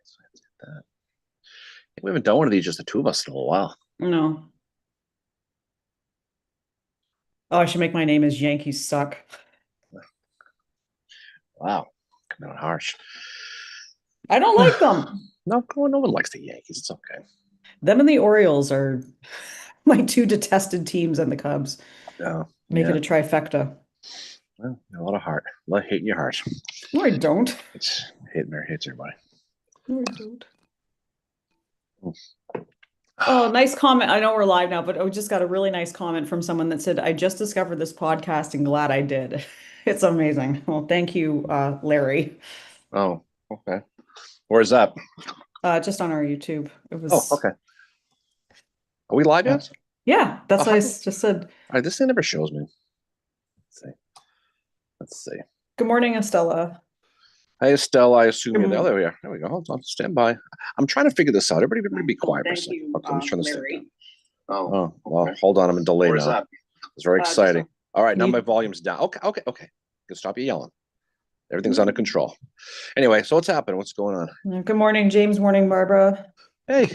So I have to get that. I think we haven't done one of these, just the two of us, in a little while. No. Oh, I should make my name as Yankees suck. Wow, coming out harsh. I don't like them. No, no one likes the Yankees. It's okay. Them and the Orioles are my two detested teams, and the Cubs. No, Make it yeah. a trifecta. Well, a lot of heart, a lot of hate in your heart. No, I don't. It's hitting there, hits everybody. No, I don't. Oh, nice comment. I know we're live now, but I just got a really nice comment from someone that said, I just discovered this podcast and glad I did. It's amazing. Well, thank you, Larry. Oh, okay. Where's that? Just on our YouTube. It Oh, was, okay. Are we live uh, yet? yeah, Oh, that's what how I come? just said. All right, this thing never shows me. Let's see. Let's see. Good morning, Estella. Hey, Estelle, I assume you're there. Good There we are. There we go. Hold on. Stand by. I'm trying to figure this out. Everybody be Oh, quiet for a thank second. you, Okay, let me turn this thing Larry. down. Oh, well, hold on. I'm in delay Where's now. that? It's very exciting. All right, now my You, volume's down. Okay. Can stop you yelling. Everything's under control. Anyway, so what's happening? What's going on? good morning, James. Morning, Barbara. Hey,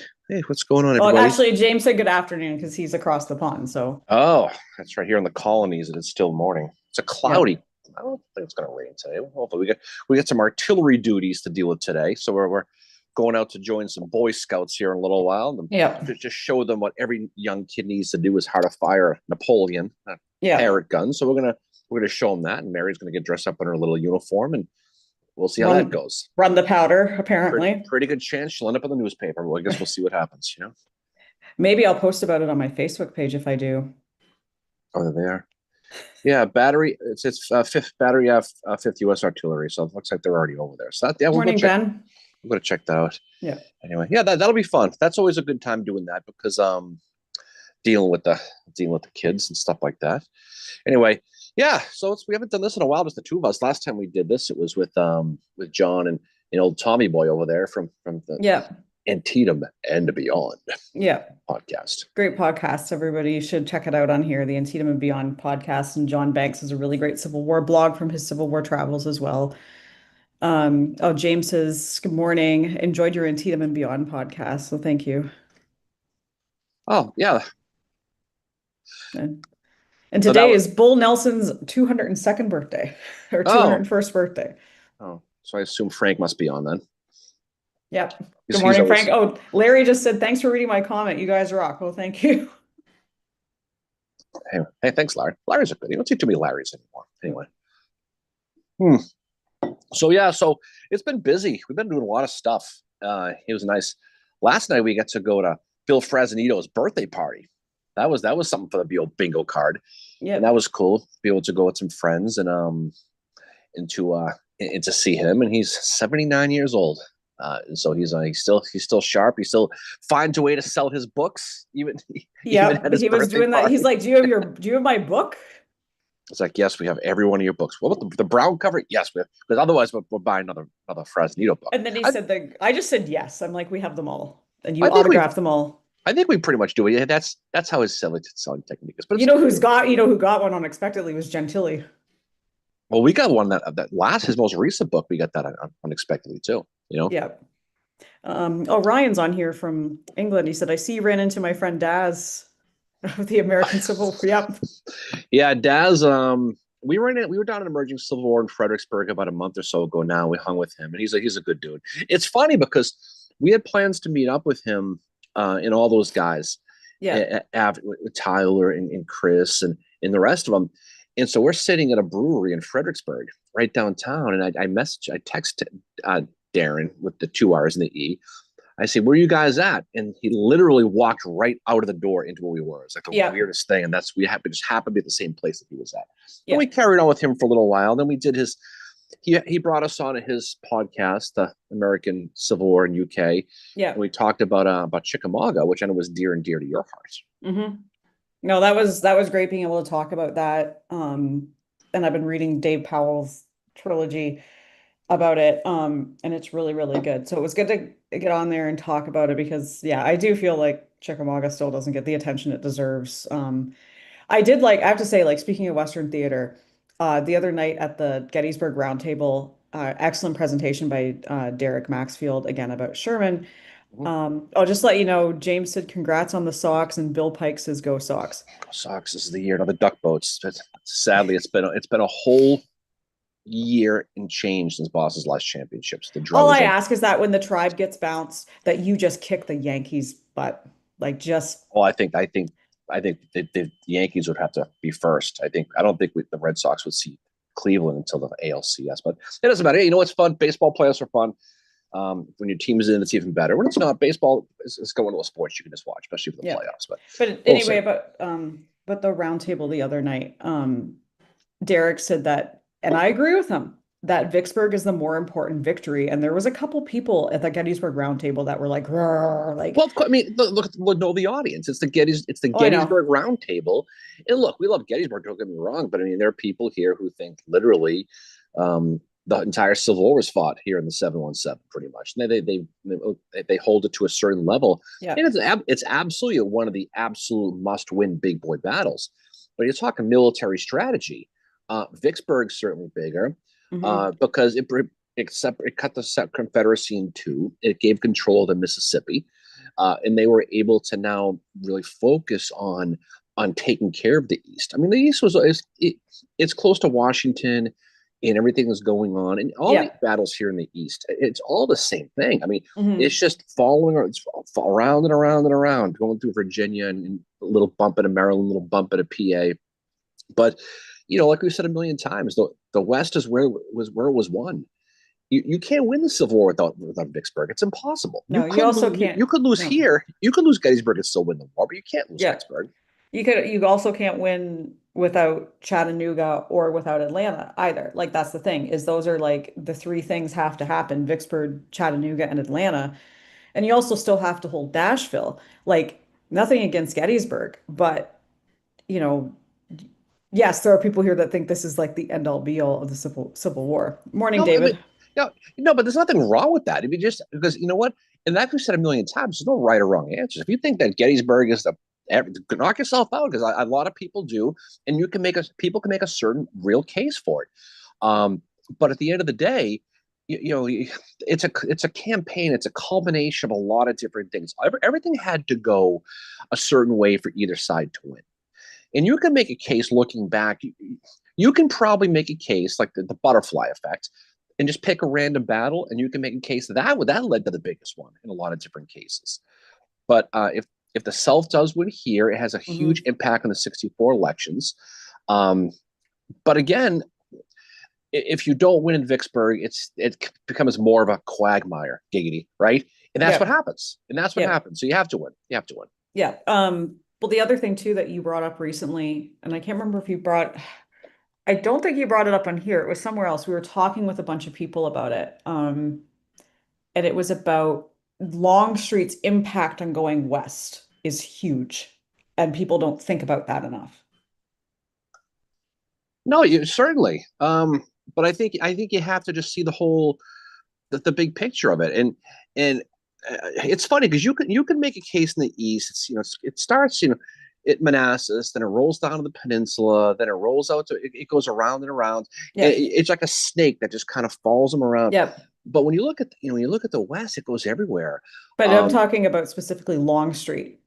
what's going on, Oh, everybody? actually, James said good afternoon because he's across the pond. So, Oh, that's right here in the colonies. It's still morning. It's a yeah. cloudy. I don't think it's going to rain today. Hopefully, we got some artillery duties to deal with today. So we're going out to join some Boy Scouts here in a little while. And Yeah. just show them what every young kid needs to do is how to fire a Napoleon, a Yeah. parrot gun. So we're gonna show them that, and Mary's gonna get dressed up in her little uniform, and we'll see how that Run goes. run the powder, apparently. Pretty good chance she'll end up in the newspaper. Well, I guess we'll see what happens. Maybe I'll post about it on my Facebook page if I do. Oh, there they are. Yeah, battery. It's fifth battery F fifth U.S. artillery. So it looks like they're already over there. So that, yeah, we'll go Morning, check. Ben. We're gonna check that out. Yeah. Anyway, yeah, that'll be fun. That's always a good time doing that because dealing with the kids and stuff like that. Anyway, yeah. So we haven't done this in a while, just the two of us. Last time we did this, it was with John and old Tommy Boy over there from the Yeah. Antietam and Beyond Yeah. podcast. Great podcast, everybody. You should check it out on here, the Antietam and Beyond podcast. And John Banks has a really great Civil War blog from his Civil War travels as well. Oh, James says, good morning. Enjoyed your Antietam and Beyond podcast. So thank you. Oh yeah. And, and So that today was is Bull Nelson's 202nd birthday or oh 201st birthday. oh. So I assume Frank must be on then. Yep. Good He's morning, Frank. always Oh, Larry just said, thanks for reading my comment. You guys rock. Well, thank you. hey, thanks, Larry. Larry's a good. You don't see too many Larrys anymore. Anyway. Hmm. So yeah, so it's been busy. We've been doing a lot of stuff. It was nice. Last night we got to go to Bill Frazanito's birthday party. That was something for the old bingo card, and that Yep. was cool to be able to go with some friends and to see him. And he's 79 years old, and so he's still sharp. He still finds a way to sell his books even even Yep. at his He was birthday doing that. He's party. like, do you have my book? It's like, yes, we have every one of your books. What about the brown cover? Yes, we have, because otherwise we're buying another Fresnito book. And then he I, said I just said yes. I'm like, we have them all. And you I think we autographed them all. I think we pretty much do it. Yeah, that's how his selling technique is. But You know who got one unexpectedly was Gentili. well, we got one that last his most recent book. We got that unexpectedly too. Yeah. Oh, Ryan's on here from England. He said, I see you ran into my friend Daz of the American Civil War. Yep. Yeah, Daz. We were down in Emerging Civil War in Fredericksburg about a month or so ago. Now we hung with him, and he's a good dude. It's funny because we had plans to meet up with him and all those guys, Yeah. with Tyler and Chris and the rest of them. And so we're sitting at a brewery in Fredericksburg, right downtown. And I text Darren with the two R's and the E. I say, where are you guys at? And he literally walked right out of the door into where we were. It's like the Yeah. weirdest thing. And we just happened to be at the same place that he was at. Yeah. And we carried on with him for a little while. Then we did he brought us on his podcast, American Civil War in UK. Yeah. And we talked about Chickamauga, which I know was dear and dear to your heart. Mm-hmm. No, that was great being able to talk about that. And I've been reading Dave Powell's trilogy about it. And it's really, really good. So it was good to get on there and talk about it because yeah, I do feel like Chickamauga still doesn't get the attention it deserves. I have to say, like speaking of Western theater, the other night at the Gettysburg Roundtable, excellent presentation by Derek Maxfield again about Sherman. Mhm. I'll just let you know, James said congrats on the Sox, and Bill Pike says go Sox. Sox, this is the year. Now the duck boats. Sadly, it's been a whole year and change since Boston's last championships. The drought All was I like, ask is that when the Tribe gets bounced, that you just kick the Yankees' butt. Like just oh, I think the Yankees would have to be first. I don't think the Red Sox would see Cleveland until the ALCS, but it doesn't matter. Hey, you know what's fun? Baseball playoffs are fun. When your team is in, it's even better. When it's not, baseball is going to a sport you can just watch, especially for the yeah. playoffs. But But we'll anyway, see. but the roundtable the other night, Derek said that, and I agree with him, that Vicksburg is the more important victory. And there was a couple people at the Gettysburg Roundtable that were like, "Rrr," like, Well, of course, I mean, look, know the audience. It's the oh, I know. Gettysburg Roundtable, and look, we love Gettysburg. Don't get me wrong, but I mean, there are people here who think literally the entire Civil War was fought here in the 717, pretty much. And they hold it to a certain level, Yeah. and it's absolutely one of the absolute must-win big boy battles. But you're talking military strategy. Vicksburg's certainly bigger Hmm. because it cut the Confederacy in two. It gave control of the Mississippi, and they were able to now really focus on taking care of the East. I mean, the East it's close to Washington, and everything is going on, and all the Yeah. battles here in the East, it's all the same thing. I mean, it's Hmm. just following it's around and around and around, going through Virginia and a little bump into Maryland, a little bump into PA. But like we said a million times, the West is where it was won. You can't win the Civil War without Vicksburg. It's impossible. You No, you could also lose. You can't. could lose No. here. You could lose Gettysburg and still win the war, but you can't lose Yeah. Vicksburg. You also can't win without Chattanooga or without Atlanta either. Like that's the thing, is those are like the three things have to happen: Vicksburg, Chattanooga, and Atlanta. And you also still have to hold Nashville. Like nothing against Gettysburg, but you know, yes, there are people here that think this is like the end all be all of the Civil War. Morning, No, I David. mean, no, but there's nothing wrong with that. If you just because you know what, and that we've said a million times, there's no right or wrong answers. If you think that Gettysburg is knock yourself out because a lot of people do, and people can make a certain real case for it. Um, but at the end of the day, it's a campaign. It's a culmination of a lot of different things. Everything had to go a certain way for either side to win. And you can make a case looking back. You can probably make a case like the butterfly effect and just pick a random battle, and you can make a case that led to the biggest one in a lot of different cases. But if the South does win here, it has a huge Hmm. impact on the '64 elections. Um, but again, if you don't win in Vicksburg, it becomes more of a quagmire, giggity, right? And that's what Yeah. happens. And that's what Yeah. happens. So you have to win. You have to win. Yeah. Well, the other thing too that you brought up recently, and I can't remember if you brought, I don't think you brought it up on here. It was somewhere else. We were talking with a bunch of people about it. And it was about Longstreet's impact on going west is huge, and people don't think about that enough. No, you certainly. But I think you have to just see the big picture of it, and it's funny because you can make a case in the East. It starts at Manassas, then it rolls down to the peninsula, then it rolls out to it goes around and around. Yeah. It's like a snake that just kind of follows them around. Yeah. But when you look at the West, it goes everywhere. But I'm Um, talking about specifically Longstreet.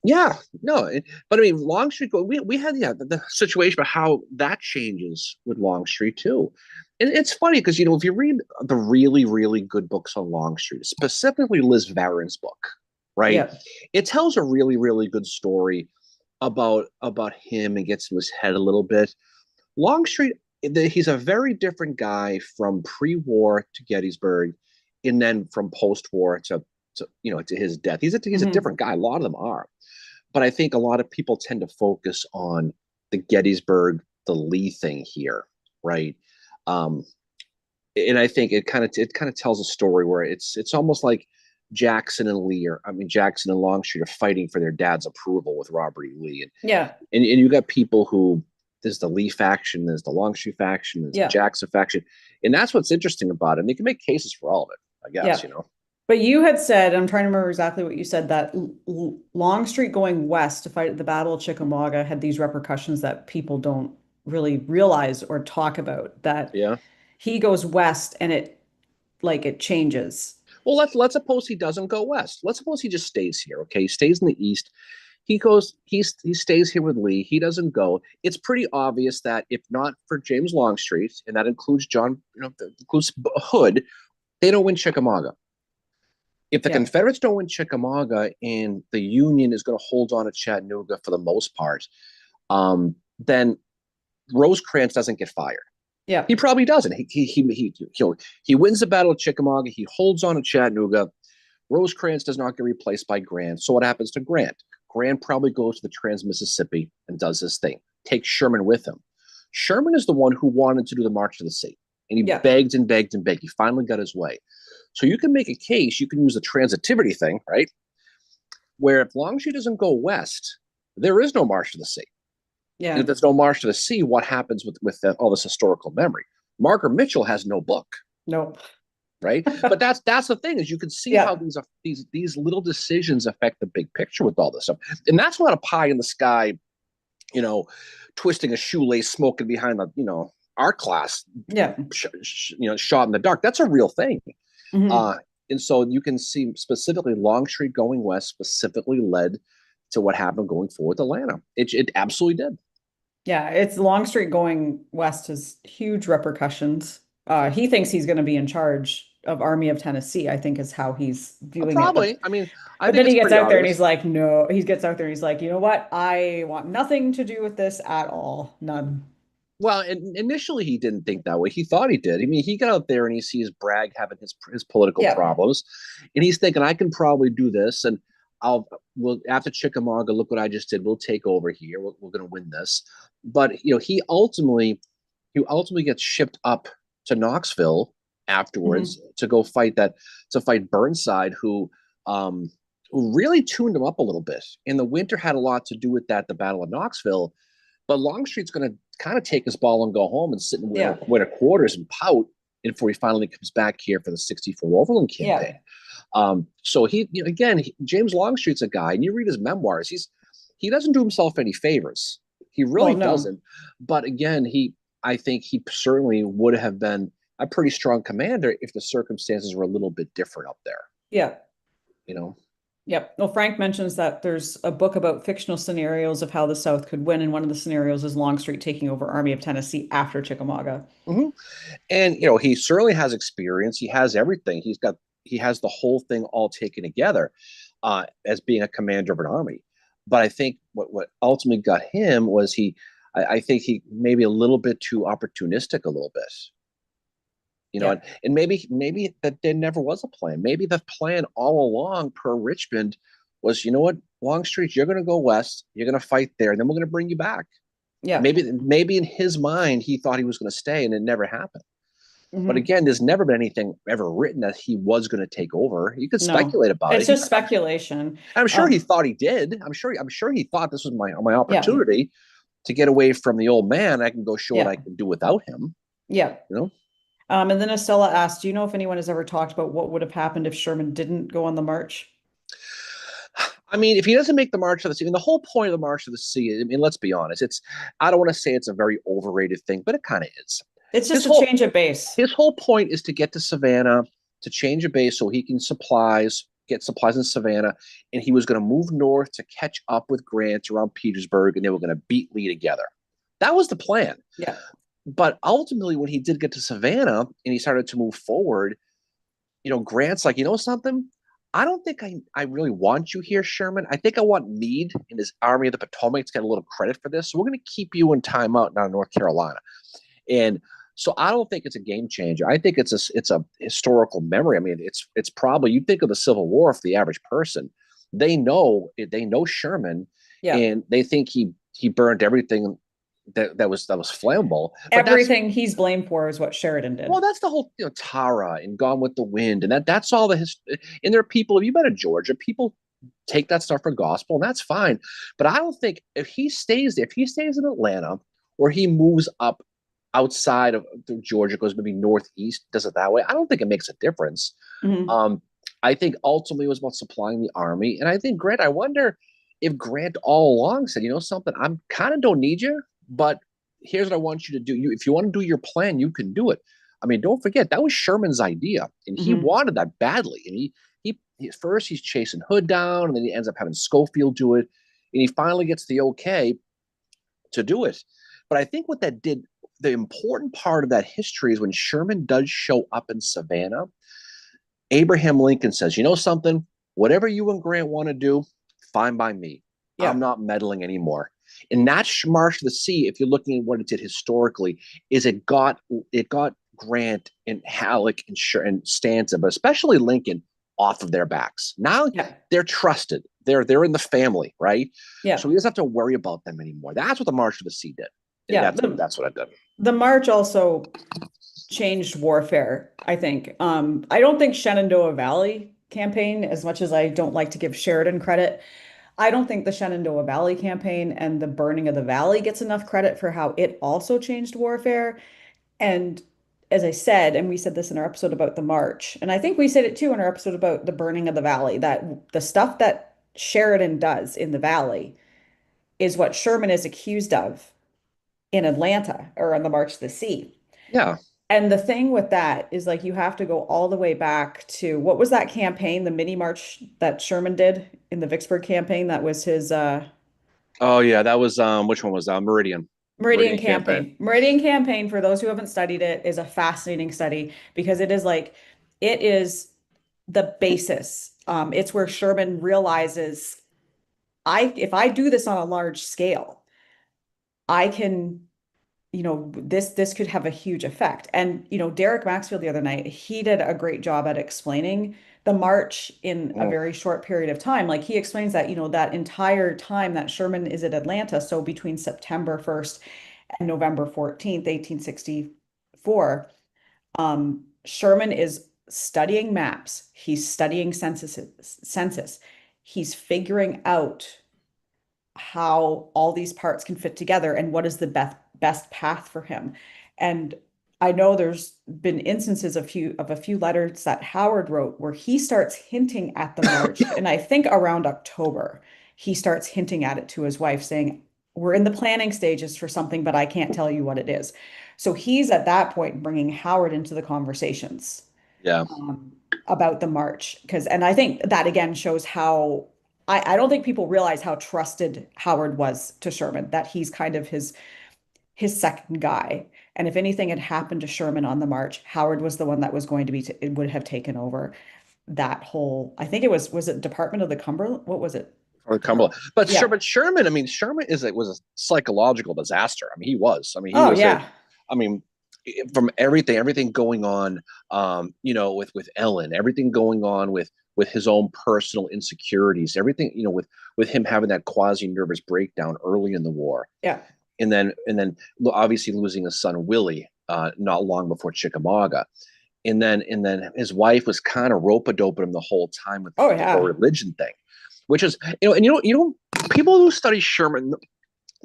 yeah, no, but I mean Longstreet. We had the situation about how that changes with Longstreet too, and it's funny because if you read the really really good books on Longstreet, specifically Liz Varen's book, right, Yeah. it tells a really really good story about him and gets in his head a little bit. Longstreet, he's a very different guy from pre-war to Gettysburg, and then from post-war to his death. He's a Hmm. different guy. A lot of them are. But I think a lot of people tend to focus on the Gettysburg, the Lee thing here, right? Um, and I think it kind of tells a story where it's almost like Jackson and Lee, Jackson and Longstreet are fighting for their dad's approval with Robert E. Lee, and Yeah. and you got people who there's the Lee faction, there's the Longstreet faction, there's the Yeah. Jackson faction, and that's what's interesting about it. And they can make cases for all of it, I guess. Yeah. But you had said, I'm trying to remember exactly what you said, that Longstreet going west to fight at the Battle of Chickamauga had these repercussions that people don't really realize or talk about. That Yeah. he goes west and it changes. Well, let's suppose he doesn't go west. Let's suppose he just stays here. Okay, he stays in the east. He goes. He stays here with Lee. He doesn't go. It's pretty obvious that if not for James Longstreet, and that includes John, that includes Hood, they don't win Chickamauga. If the Yeah. Confederates don't win Chickamauga and the Union is going to hold on to Chattanooga for the most part, then Rosecrans doesn't get fired. Yeah. He probably doesn't. He wins the Battle of Chickamauga. He holds on to Chattanooga. Rosecrans does not get replaced by Grant. So what happens to Grant? Grant probably goes to the Trans-Mississippi and does his thing. Takes Sherman with him. Sherman is the one who wanted to do the March to the Sea. And he begged and begged and begged. He finally got his way. So you can make a case, you can use the transitivity thing, right? Where if Longstreet doesn't go west, there is no March to the Sea. Yeah. And if there's no March to the Sea, what happens with all this historical memory? Margaret Mitchell has no book. Nope. Right. But that's the thing, is you can see how these little decisions affect the big picture with all this stuff. And that's not a pie in the sky, twisting a shoelace, smoking behind the, art class, shot in the dark. That's a real thing. Mm-hmm. And so you can see specifically Longstreet going west specifically led to what happened going forward to Atlanta. It absolutely did. Yeah, it's Longstreet going west has huge repercussions. He thinks he's going to be in charge of Army of Tennessee, I think is how he's viewing Probably. it. I mean, But then he gets out there and he's like, no, he gets out there and he's like, you know what? I want nothing to do with this at all. None. Well, initially he didn't think that way. He thought he did. I mean, he got out there and he sees Bragg having his political problems, and he's thinking, I can probably do this, and we'll after Chickamauga, look what I just did. We'll take over here. We're going to win this. But he ultimately gets shipped up to Knoxville afterwards to go fight Burnside, who really tuned him up a little bit. And the winter had a lot to do with that, the Battle of Knoxville. But Longstreet's going to kind of take his ball and go home and sit in winter quarters and pout before he finally comes back here for the 64 Overland campaign. So James Longstreet's a guy, and you read his memoirs, he doesn't do himself any favors. He really doesn't. But again, I think he certainly would have been a pretty strong commander if the circumstances were a little bit different up there. Yeah. Yep. Well, Frank mentions that there's a book about fictional scenarios of how the South could win, and one of the scenarios is Longstreet taking over Army of Tennessee after Chickamauga. Mm-hmm. And he certainly has experience. He has everything. He has the whole thing all taken together as being a commander of an army. But I think what ultimately got him was I think he maybe a little bit too opportunistic a little bit. And maybe that there never was a plan. Maybe the plan all along per Richmond was, Longstreet, you're going to go west, you're going to fight there, and then we're going to bring you back. Yeah. Maybe in his mind, he thought he was going to stay, and it never happened. Mm-hmm. But again, there's never been anything ever written that he was going to take over. You could speculate about it. It's just speculation. I'm sure he thought he did. I'm sure he thought this was my opportunity to get away from the old man. I can go show what I can do without him. Yeah. And then Estella asked, do you know if anyone has ever talked about what would have happened if Sherman didn't go on the march? I mean, if he doesn't make the March of the Sea, the whole point of the March of the Sea, I mean, let's be honest, I don't want to say it's a very overrated thing, but it kind of is. It's just a change of base. His whole point is to get to Savannah, to change a base so he can get supplies in Savannah, and he was going to move north to catch up with Grant around Petersburg, and they were going to beat Lee together. That was the plan. Yeah. But ultimately, when he did get to Savannah and he started to move forward, Grant's like, something? I don't think I really want you here, Sherman. I think I want Meade and his Army of the Potomac to get a little credit for this. So we're going to keep you in timeout now in North Carolina. And so I don't think it's a game changer. I think it's a historical memory. I mean, it's probably, you think of the Civil War for the average person. They know Sherman, and they think he burned everything that was flammable. But everything he's blamed for is what Sheridan did. Well, that's the whole Tara and Gone with the Wind, and that's all the history. And there are people, if you've been to Georgia, people take that stuff for gospel, and that's fine. But I don't think if he stays in Atlanta, or he moves up outside of Georgia, goes maybe northeast, does it that way, I don't think it makes a difference. Mm-hmm. I think ultimately it was about supplying the army, and I think Grant. I wonder if Grant all along said, something, I'm kind of don't need you. But here's what I want you to do. If you want to do your plan, you can do it. I mean, don't forget that was Sherman's idea, and he Mhm. wanted that badly. And first he's chasing Hood down, and then he ends up having Schofield do it, and he finally gets the okay to do it. But I think what that did, the important part of that history is when Sherman does show up in Savannah, Abraham Lincoln says, you know something, whatever you and Grant want to do, fine by me. I'm Yeah. not meddling anymore. And that March of the Sea, if you're looking at what it did historically, is it got Grant and Halleck and Stanton, but especially Lincoln, off of their backs. Now Yeah. they're trusted. They're in the family, right? So Yeah. he doesn't have to worry about them anymore. That's what the March of the Sea did. And Yeah. that's what I did. The march also changed warfare, I think. I don't think Shenandoah Valley campaign, as much as I don't like to give Sheridan credit, I don't think the Shenandoah Valley campaign and the burning of the valley gets enough credit for how it also changed warfare. And as I said, and we said this in our episode about the march, and I think we said it too in our episode about the burning of the valley, that the stuff that Sheridan does in the valley is what Sherman is accused of in Atlanta or on the March to the Sea. Yeah. And the thing with that is like you have to go all the way back to what was that campaign, the mini march that Sherman did in the Vicksburg campaign? That was his Oh yeah, that was which one was that? Meridian. Meridian Meridian campaign. campaign. Meridian campaign, for those who haven't studied it, is a fascinating study because it is the basis. It's where Sherman realizes if I do this on a large scale, I can this could have a huge effect. And Derek Maxfield the other night, he did a great job at explaining the march in a Mm. very short period of time. Like he explains that that entire time that Sherman is at Atlanta, so between September 1st and November 14th, 1864, Sherman is studying maps, he's studying census, he's figuring out how all these parts can fit together and what is the best path for him. And I know there's been instances of a few letters that Howard wrote where he starts hinting at the march, and I think around October, he starts hinting at it to his wife, saying, "We're in the planning stages for something, but I can't tell you what it is." So he's at that point bringing Howard into the conversations Yeah. about the march and I think that again shows how I don't think people realize how trusted Howard was to Sherman, that he's kind of his second guy. And if anything had happened to Sherman on the march, Howard was the one that was going to it would have taken over that whole, I think was it Department of the Cumberland? What was it? Or Cumberland. But Yeah. Sherman, I mean, Sherman was a psychological disaster. I mean, he was. I mean, he Oh was a yeah. I mean, from everything going on, with Ellen, everything going on with his own personal insecurities, everything, with him having that quasi nervous breakdown early in the war, Yeah. and then obviously losing his son Willie, not long before Chickamauga, and then his wife was kind of rope-a-doping him the whole time with Oh the whole yeah. religion thing, which is, and people who study Sherman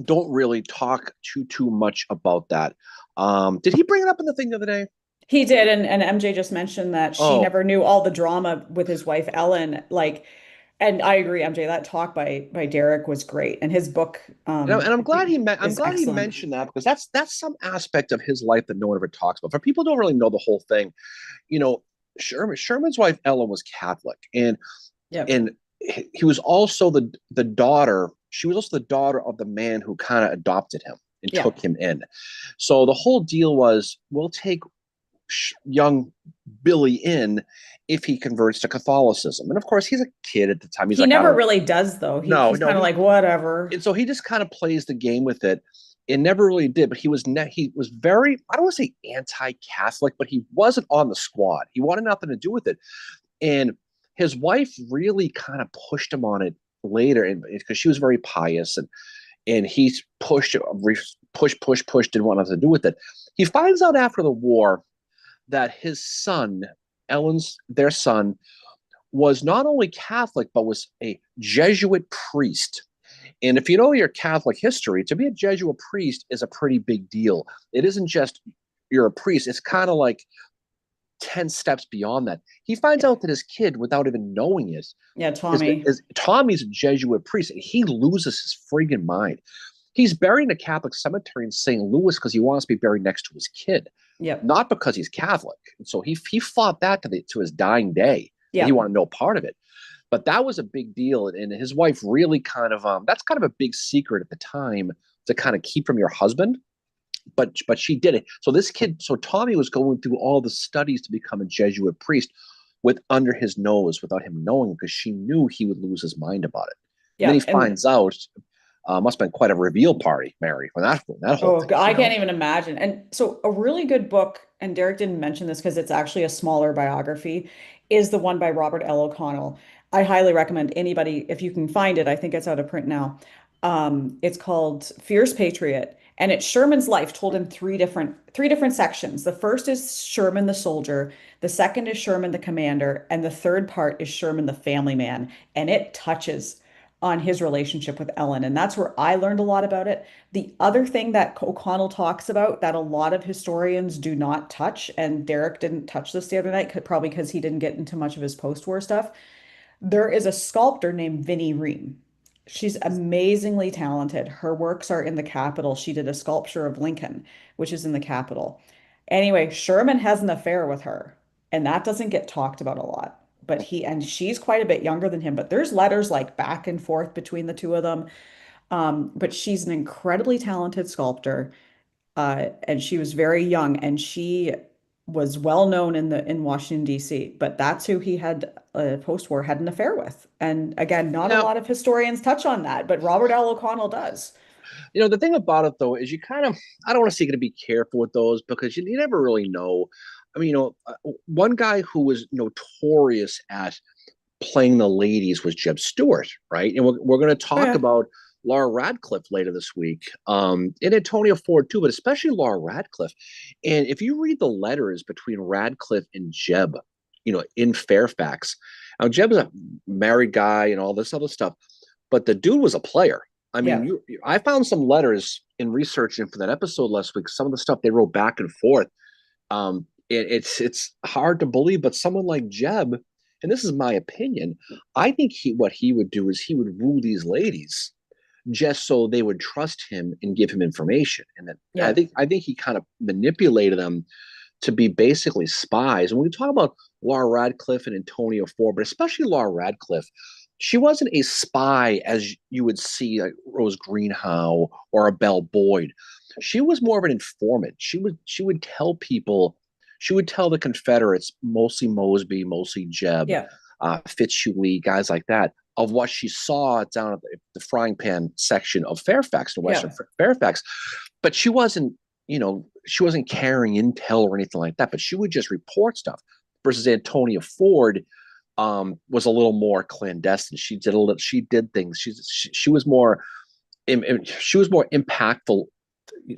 don't really talk too much about that. Did he bring it up in the thing the other day? He did, and MJ just mentioned that she Oh, never knew all the drama with his wife Ellen. Like, and I agree, MJ, that talk by Derek was great. And his book and I'm glad I'm is glad he excellent. mentioned that, because that's some aspect of his life that no one ever talks about. For people who don't really know the whole thing, you know, Sherman's wife Ellen was Catholic, and Yep. and he was also the daughter. She was also the daughter of the man who kind of adopted him and Yeah. took him in. So the whole deal was, we'll take young Billy in if he converts to Catholicism. And of course, he's a kid at the time. He's He like, I never don't. really does though. No, He's no, kind of like whatever. and so he just kind of plays the game with it. It never really did, but he was very, I don't want to say anti-Catholic, but he wasn't on the squad. He wanted nothing to do with it. And his wife really kind of pushed him on it later, and because she was very pious, and he pushed, didn't want nothing to do with it. He finds out after the war that his son, their son, was not only Catholic, but was a Jesuit priest. And if you know your Catholic history, to be a Jesuit priest is a pretty big deal. It isn't just you're a priest, it's kind of like 10 steps beyond that. He finds out that his kid, without even knowing it, Yeah, is, Tommy. is Tommy's a Jesuit priest, and he loses his friggin' mind. He's buried in a Catholic cemetery in St. Louis because he wants to be buried next to his kid. Yep. not because he's Catholic. And so he fought that to his dying day. That he Yep. wanted no part of it. But that was a big deal, and his wife really kind of that's kind of a big secret at the time to kind of keep from your husband. But she did it. So this kid, so Tommy was going through all the studies to become a Jesuit priest with under his nose without him knowing, because she knew he would lose his mind about it. And then he Yep. And finds out. Must have been quite a reveal party, Mary, when that whole oh, thing I came can't out. even imagine. And so, a really good book, and Derek didn't mention this because it's actually a smaller biography, is the one by Robert L. O'Connell. I highly recommend anybody, if you can find it, I think it's out of print now. It's called Fierce Patriot, and it's Sherman's life told in three different sections. The first is Sherman the soldier, the second is Sherman the commander, and the third part is Sherman the family man. And it touches on his relationship with Ellen, and that's where I learned a lot about it. The other thing that O'Connell talks about that a lot of historians do not touch, and Derek didn't touch this the other night, probably because he didn't get into much of his post-war stuff. There is a sculptor named Vinnie Ream. She's amazingly talented. Her works are in the Capitol. She did a sculpture of Lincoln, which is in the Capitol. Anyway, Sherman has an affair with her, and that doesn't get talked about a lot. But she's quite a bit younger than him, but there's letters like back and forth between the two of them. But she's an incredibly talented sculptor, and she was very young, and she was well known in Washington, D.C. But that's who he had post-war had an affair with. And again, not a Yeah, lot of historians touch on that, but Robert L. O'Connell does. the thing about it though is you kind of, I don't want to say you got to be careful with those, because you never really know. I mean, one guy who was notorious at playing the ladies was Jeb Stewart, right? And we're going to Oh talk yeah, about Laura Radcliffe later this week, and Antonia Ford too, but especially Laura Radcliffe. And if you read the letters between Radcliffe and Jeb, in Fairfax, now Jeb was a married guy and all this other stuff, but the dude was a player. I mean, yeah, I found some letters in researching for that episode last week. Some of the stuff they wrote back and forth. It's hard to believe, but someone like Jeb, and this is my opinion, I think what he would do is he would woo these ladies just so they would trust him and give him information. And then I yeah, think I think he kind of manipulated them to be basically spies. And when we talk about Laura Radcliffe and Antonio Ford, but especially Laura Radcliffe, she wasn't a spy as you would see like Rose Greenhow or a Belle Boyd. She was more of an informant. She would tell people, she would tell the Confederates, mostly Mosby, mostly Jeb, yeah, Fitzhugh guys like that, of what she saw down at the frying pan section of Fairfax, the Western yeah, Fairfax. But she wasn't carrying intel or anything like that, but she would just report stuff. Versus Antonia Ford was a little more clandestine. She did things. She was more she was more impactful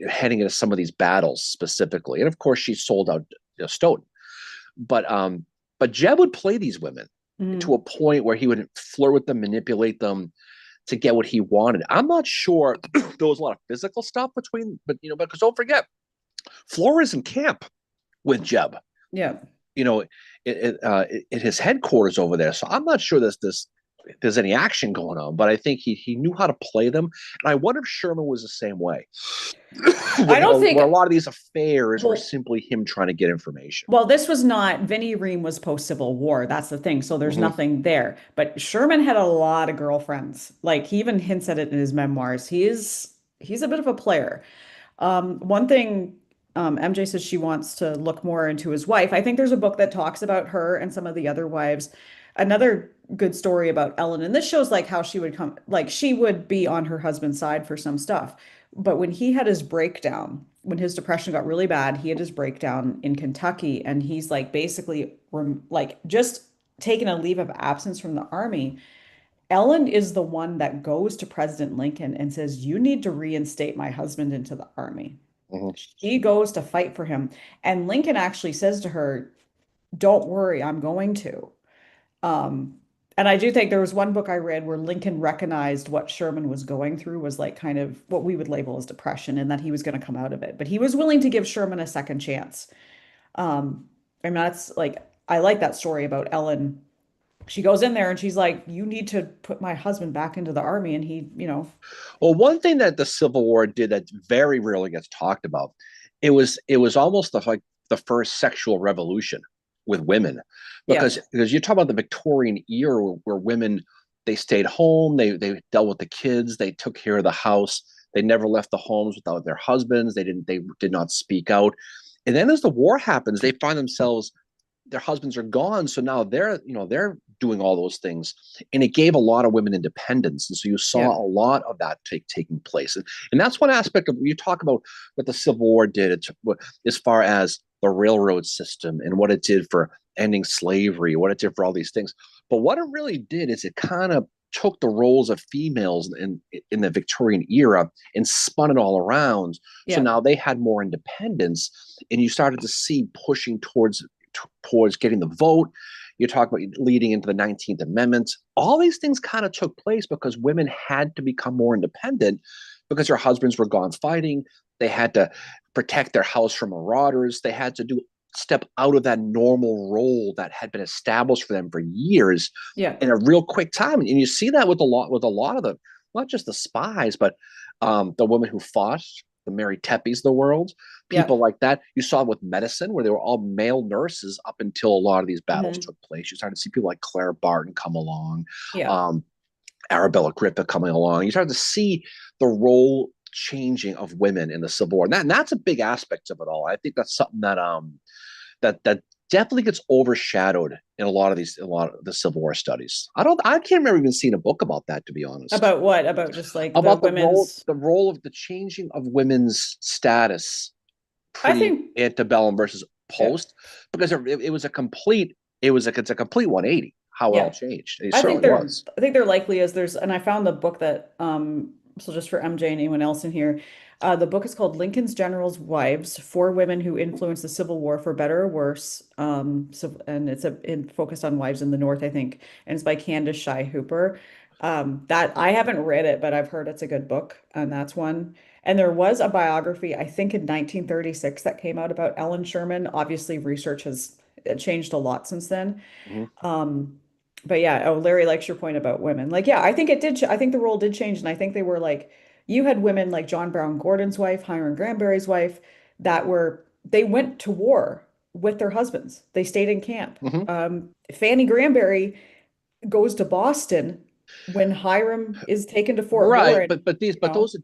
heading into some of these battles specifically. And of course, she sold out Stoughton. But Jeb would play these women to a mm, point where he would flirt with them, manipulate them to get what he wanted. I'm not sure there was a lot of physical stuff between, but because don't forget, Flores in camp with Jeb. yeah. You know, in his headquarters over there. So I'm not sure there's any action going on, but I think he knew how to play them. And I wonder if Sherman was the same way, I don't think, where a lot of these affairs were well, simply him trying to get information. well, this was not, Vinnie Ream was post-Civil War. That's the thing. So there's Mm-hmm. nothing there. But Sherman had a lot of girlfriends. Like he even hints at it in his memoirs. He's a bit of a player. One thing MJ says she wants to look more into his wife. I think there's a book that talks about her and some of the other wives. Another good story about Ellen, and this shows like how she would come, like she would be on her husband's side for some stuff. But when he had his breakdown, when his depression got really bad, he had his breakdown in Kentucky, and he's like basically like just taking a leave of absence from the army. Ellen is the one that goes to President Lincoln and says, "You need to reinstate my husband into the army." Mm-hmm. She goes to fight for him. And Lincoln actually says to her, "Don't worry, I'm going to." Um, and I do think there was one book I read where Lincoln recognized what Sherman was going through was like kind of what we would label as depression and that he was going to come out of it. But he was willing to give Sherman a second chance. And that's like, I like that story about Ellen. She goes in there and she's like, "You need to put my husband back into the army." And he, Well, one thing that the Civil War did that very rarely gets talked about it was almost like the first sexual revolution with women, Yeah. because you talk about the Victorian era where women, they stayed home, they dealt with the kids, they took care of the house, they never left the homes without their husbands, they did not speak out. And then as the war happens, they find themselves, their husbands are gone, so now they're doing all those things, and it gave a lot of women independence, and so you Yeah. saw a lot of that taking place, and that's one aspect of, you talk about what the Civil War did as far as the railroad system and what it did for ending slavery, what it did for all these things. But what it really did is it kind of took the roles of females in the Victorian era and spun it all around. So Yeah. now they had more independence, and you started to see pushing towards getting the vote. You talk about leading into the 19th Amendment. All these things kind of took place because women had to become more independent because their husbands were gone fighting. They had to protect their house from marauders. They had to step out of that normal role that had been established for them for years Yeah. in a real quick time. And you see that with a lot of the, not just the spies, but the women who fought, the Mary Teppies of the world, Yeah. people like that. You saw it with medicine, where they were all male nurses up until a lot of these battles Hmm. took place. You started to see people like Clara Barton come along, Yeah. um, Arabella Agrippa coming along. You started to see the role changing of women in the Civil War, and that's a big aspect of it all. I think that's something that definitely gets overshadowed in a lot of the Civil War studies. I can't remember even seeing a book about that, to be honest, About what? About just like the about the role women's. the role of the changing of women's status I pre think, antebellum versus yeah. post, because it was a complete, it's a complete 180 how it all Yeah. changed. It I think certainly there was. I think there likely is. There's, and I found the book that so just for MJ and anyone else in here, the book is called Lincoln's Generals' Wives: Four Women Who Influenced the Civil War for Better or Worse. So, and it focused on wives in the North, I think, and it's by Candace Shy Hooper. That I haven't read it, but I've heard it's a good book, and that's one. And there was a biography, I think in 1936, that came out about Ellen Sherman. Obviously, research has changed a lot since then. Mhm. Um, but yeah, oh, Larry likes your point about women. Like, yeah, I think it did. I think the role did change, and I think they were like, you had women like John Brown Gordon's wife, Hiram Granberry's wife, that were they went to war with their husbands. They stayed in camp. Mhm. Fanny Granberry goes to Boston when Hiram is taken to Fort Right, Warren. but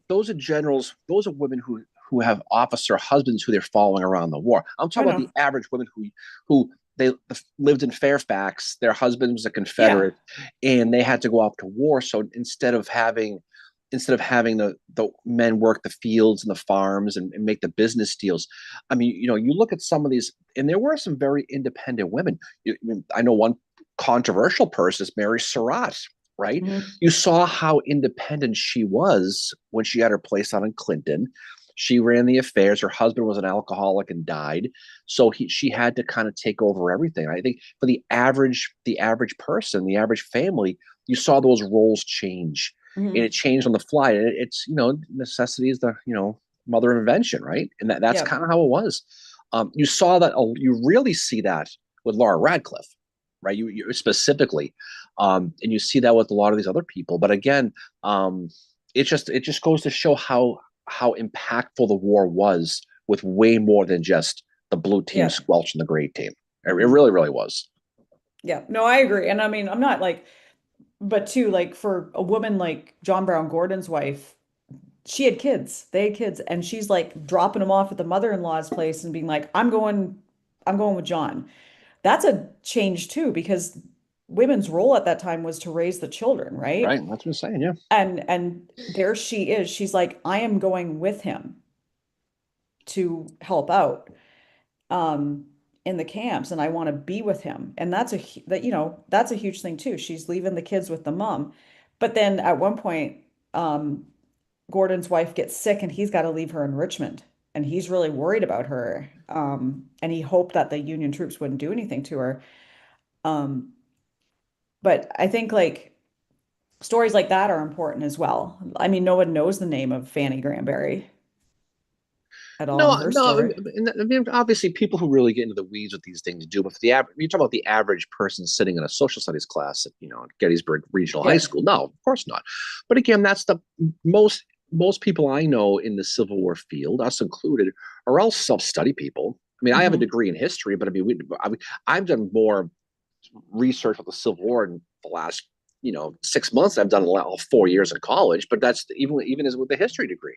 those are generals, those are women who have officer husbands who they're following around the war. I'm I talking about the know. average women who they lived in Fairfax. Their husband was a Yeah. Confederate, and they had to go off to war. So instead of having the men work the fields and the farms and make the business deals, I mean, you look at some of these, and there were some very independent women. I know one controversial person is Mary Surratt, right? Mhm. You saw how independent she was when she had her place out in Clinton. She ran the affairs. Her husband was an alcoholic and died, so she had to kind of take over everything. I think for the average person, the average family, you saw those roles change, and it Mhm. changed on the fly. And it's necessity is the mother of invention, right? And that's Yeah. kind of how it was. You saw that. You really see that with Laura Radcliffe, right? You specifically, and you see that with a lot of these other people. But again, it just goes to show how impactful the war was, with way more than just the blue team Yeah. squelching the gray team. It Mhm. really, really was. Yeah. No, I agree. And I mean, I'm not like, but too, like for a woman like John Brown Gordon's wife, she had kids. They had kids, and she's like dropping them off at the mother-in-law's place and being like, I'm going with John. That's a change too, because women's role at that time was to raise the children, Right. right? That's what I'm saying. Yeah. And there she is. She's like, I am going with him to help out um in the camps, and I want to be with him. And that's a huge thing too. She's leaving the kids with the mom. But then at one point, um Gordon's wife gets sick and he's got to leave her in Richmond. And he's really worried about her. And he hoped that the Union troops wouldn't do anything to her. Um, but I think like stories like that are important as well. I mean, no one knows the name of Fanny Granberry at all in No, her no. story. I mean, obviously, people who really get into the weeds with these things do. But for the average, you talk about the average person sitting in a social studies class at Gettysburg Regional High Yeah. School. No, of course not. But again, that's the most. most people I know in the Civil War field, us included, are all self-study people. I mean, I have a Hmm. degree in history, but I've done more research on the Civil War in the last 6 months. I've done all 4 years in college, but that's even as with the history degree.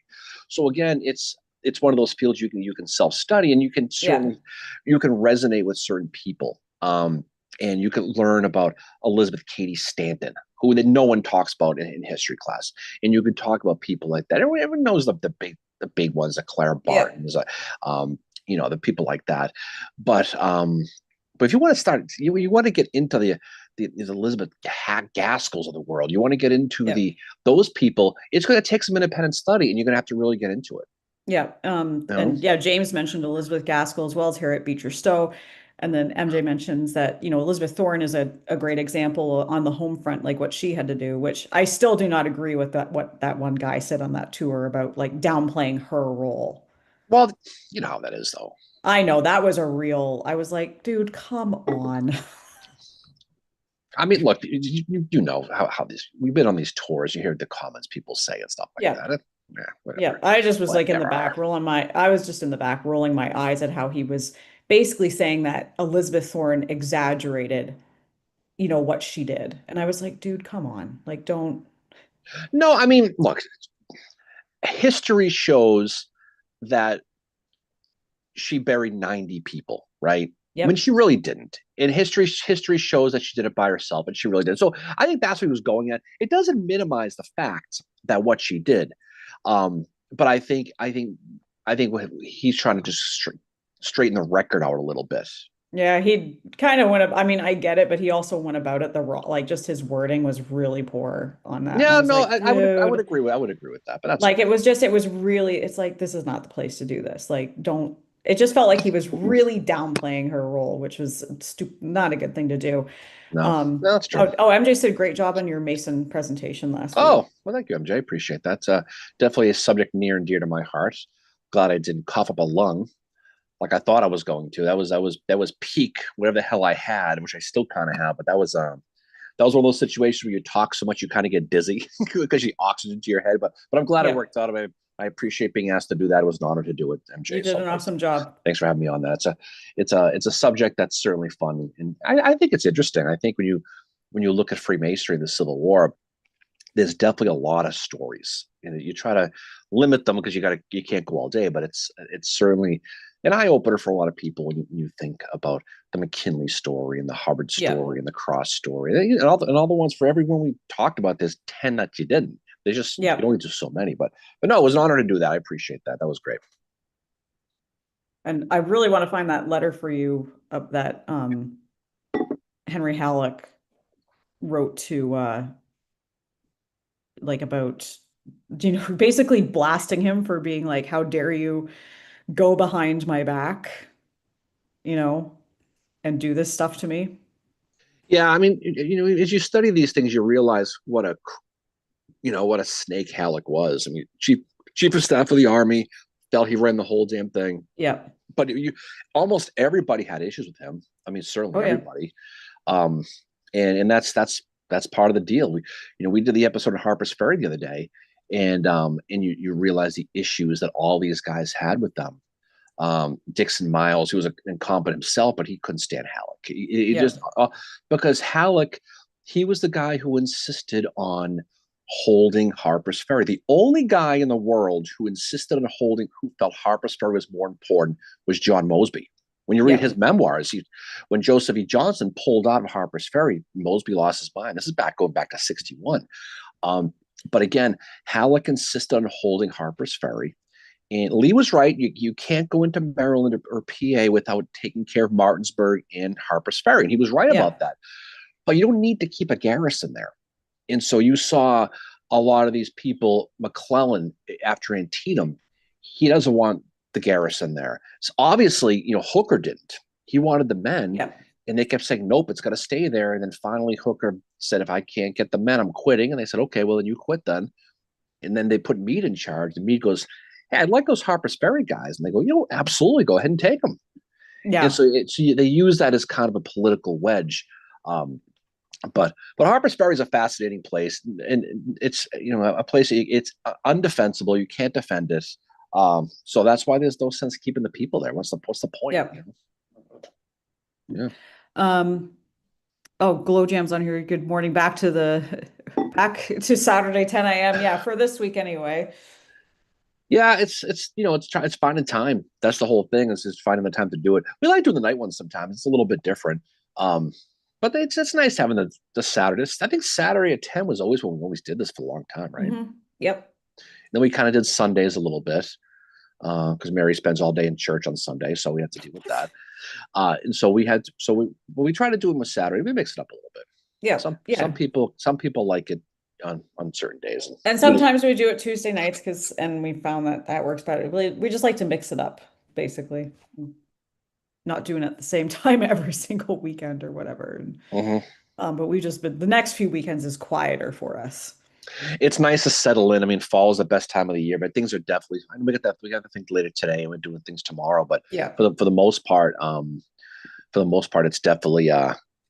So again, it's one of those fields you can self-study, and you can Yeah. certainly you can resonate with certain people. And you can learn about Elizabeth Cady Stanton, who that no one talks about in history class, and you can talk about people like that. Everyone knows the big ones, like Clara Yeah. Barton, um, the people like that. But if you want to start, you want to get into the Elizabeth Gaskells of the world. You want to get into Yeah. those people. It's going to take some independent study, and you're going to have to really get into it. Yeah. You know? And yeah, James mentioned Elizabeth Gaskell as well as Harriet Beecher Stowe. And then MJ mentions that, Elizabeth Thorne is a great example on the home front, like what she had to do, which I still do not agree with what that one guy said on that tour about like downplaying her role. Well, you know how that is, though. I know that was a real, I was like, dude, come on. I mean, look, you know how this. We've been on these tours. You hear the comments people say and stuff like Yeah. that. Yeah. Whatever, I just was like in the whatever. back I was just in the back rolling my eyes at how he was basically saying that Elizabeth Thorne exaggerated what she did. And I was like, dude, come on. Like, don't. No, I mean, look, history shows that she buried 90 people, right? When Yep. she really didn't. And history shows that she did it by herself, and she really did. So I think that's what he was going at. It doesn't minimize the fact that what she did, but I think what he's trying to just straighten the record out a little bit. Yeah, he kind of went up. I mean, I get it, but he also went about it the wrong, like just his wording was really poor on that. And I Yeah, was no, like, I would dude, agree with that, but that's like okay. it was really, it's like, this is not the place to do this. Like, don't, it just felt like he was really downplaying her role, which was not a good thing to do. No, no, that's true. MJ said great job on your Mason presentation last week. Oh, well, thank you, MJ. Appreciate that. Definitely a subject near and dear to my heart. Glad I didn't cough up a lung like I thought I was going to. That was peak whatever the hell I had, which I still kind of have. But that was one of those situations where you talk so much you kind of get dizzy because you oxygen to your head. But I'm glad it Yeah, worked out. I appreciate being asked to do that. It was an honor to do it, you MJ. did So an thanks awesome job. thanks for having me on that. It's a subject that's certainly fun, and I think it's interesting. I think when you look at Freemasonry and the Civil War, there's definitely a lot of stories. You try to limit them because you can't go all day, but it's certainly an eye opener for a lot of people when you think about the McKinley story and the Hubbard Yeah. story and the Cross story and all the ones for everyone we talked about. There's 10 that you didn't. There's just you can Yeah. only do so many, but no, it was an honor to do that. I appreciate that. That was great. And I really want to find that letter for you of that Henry Halleck wrote to like about basically blasting him for being like, how dare you go behind my back, you know, and do this stuff to me. Yeah, I mean, as you study these things, you realize what a snake Halleck was. I mean, chief of staff of the army, felt he ran the whole damn thing. Yeah. But almost everybody had issues with him. I mean, Oh certainly yeah. everybody. Um, and that's part of the deal. We did the episode of Harper's Ferry the other day, and you realize the issues that all these guys had with them. Dixon Miles, who was incompetent himself, but he couldn't stand Halleck. He Yeah. just because Halleck, he was the guy who insisted on holding Harper's Ferry. The only guy in the world who insisted on who felt Harper's Ferry was more important was John Mosby. When you read Yeah. his memoirs, when Joseph E. Johnson pulled out of Harper's Ferry, Mosby lost his mind. This is going back to 61. Um, but again, Halleck insisted on holding Harper's Ferry. And Lee was right. You can't go into Maryland or PA without taking care of Martinsburg and Harper's Ferry. And he was right Yeah. about that. But you don't need to keep a garrison there. And so you saw a lot of these people, McClellan after Antietam, he doesn't want the garrison there. So obviously, Hooker didn't. He wanted the men, Yeah. and they kept saying, nope, it's got to stay there. And then finally Hooker said, if I can't get the men, I'm quitting. And they said, okay, well, then you quit then. And then they put Meade in charge. And Meade goes, hey, I'd like those Harper's Ferry guys. And they go, absolutely, go ahead and take them. And Yeah. so they use that as kind of a political wedge. Um, but Harper's Ferry is a fascinating place, and it's a place it's undefensible. You can't defend it. So that's why there's no sense keeping the people there. What's the point? Yep. Yeah. Oh, Glow Jam's on here. Good morning. Back to Saturday, 10 a.m. Yeah, for this week anyway. Yeah, it's finding time. That's the whole thing, is just finding the time to do it. We like doing the night ones sometimes. It's a little bit different. But it's nice having the Saturdays. I think Saturday at 10 was always when we always did this for a long time, right? Yep. Then we kind of did Sundays a little bit, because Mary spends all day in church on Sunday, so we had to deal with that. And so we try to do them with Saturday. We mix it up a little bit. Yeah. Some people like it on certain days. And sometimes we do it Tuesday nights and we found that works better. We just like to mix it up, basically. Not doing it at the same time every single weekend or whatever. But we've just been, the next few weekends is quieter for us. It's nice to settle in. I mean, fall is the best time of the year, but things are definitely, we got to think later today, and we're doing things tomorrow. But yeah, for the most part, it's definitely,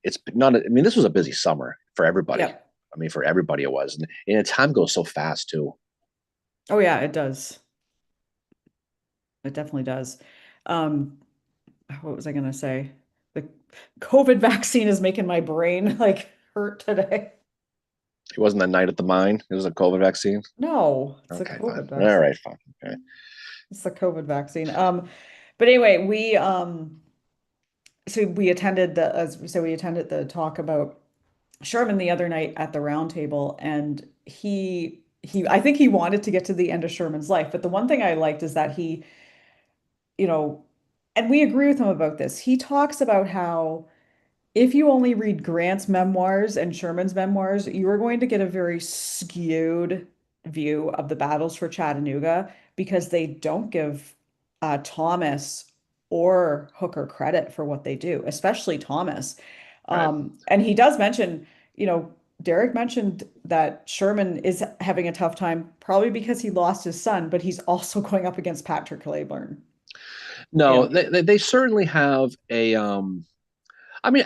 it's not, I mean, this was a busy summer for everybody. Yeah. I mean, for everybody it was. And time goes so fast too. Oh yeah, it does. It definitely does. What was I going to say? The COVID vaccine is making my brain like hurt today. It wasn't a night at the mine. It was a COVID vaccine. No, it's okay, a COVID fine. vaccine. All right, fine. Okay. It's the COVID vaccine. But anyway, so we attended the talk about Sherman the other night at the round table, and I think he wanted to get to the end of Sherman's life, but the one thing I liked is that he, you know, and we agree with him about this. He talks about how if you only read Grant's memoirs and Sherman's memoirs, you are going to get a very skewed view of the battles for Chattanooga because they don't give Thomas or Hooker credit for what they do, especially Thomas. Right. And he does mention, Derek mentioned that Sherman is having a tough time, probably because he lost his son, but he's also going up against Patrick Cleburne. No, they certainly have a. I mean,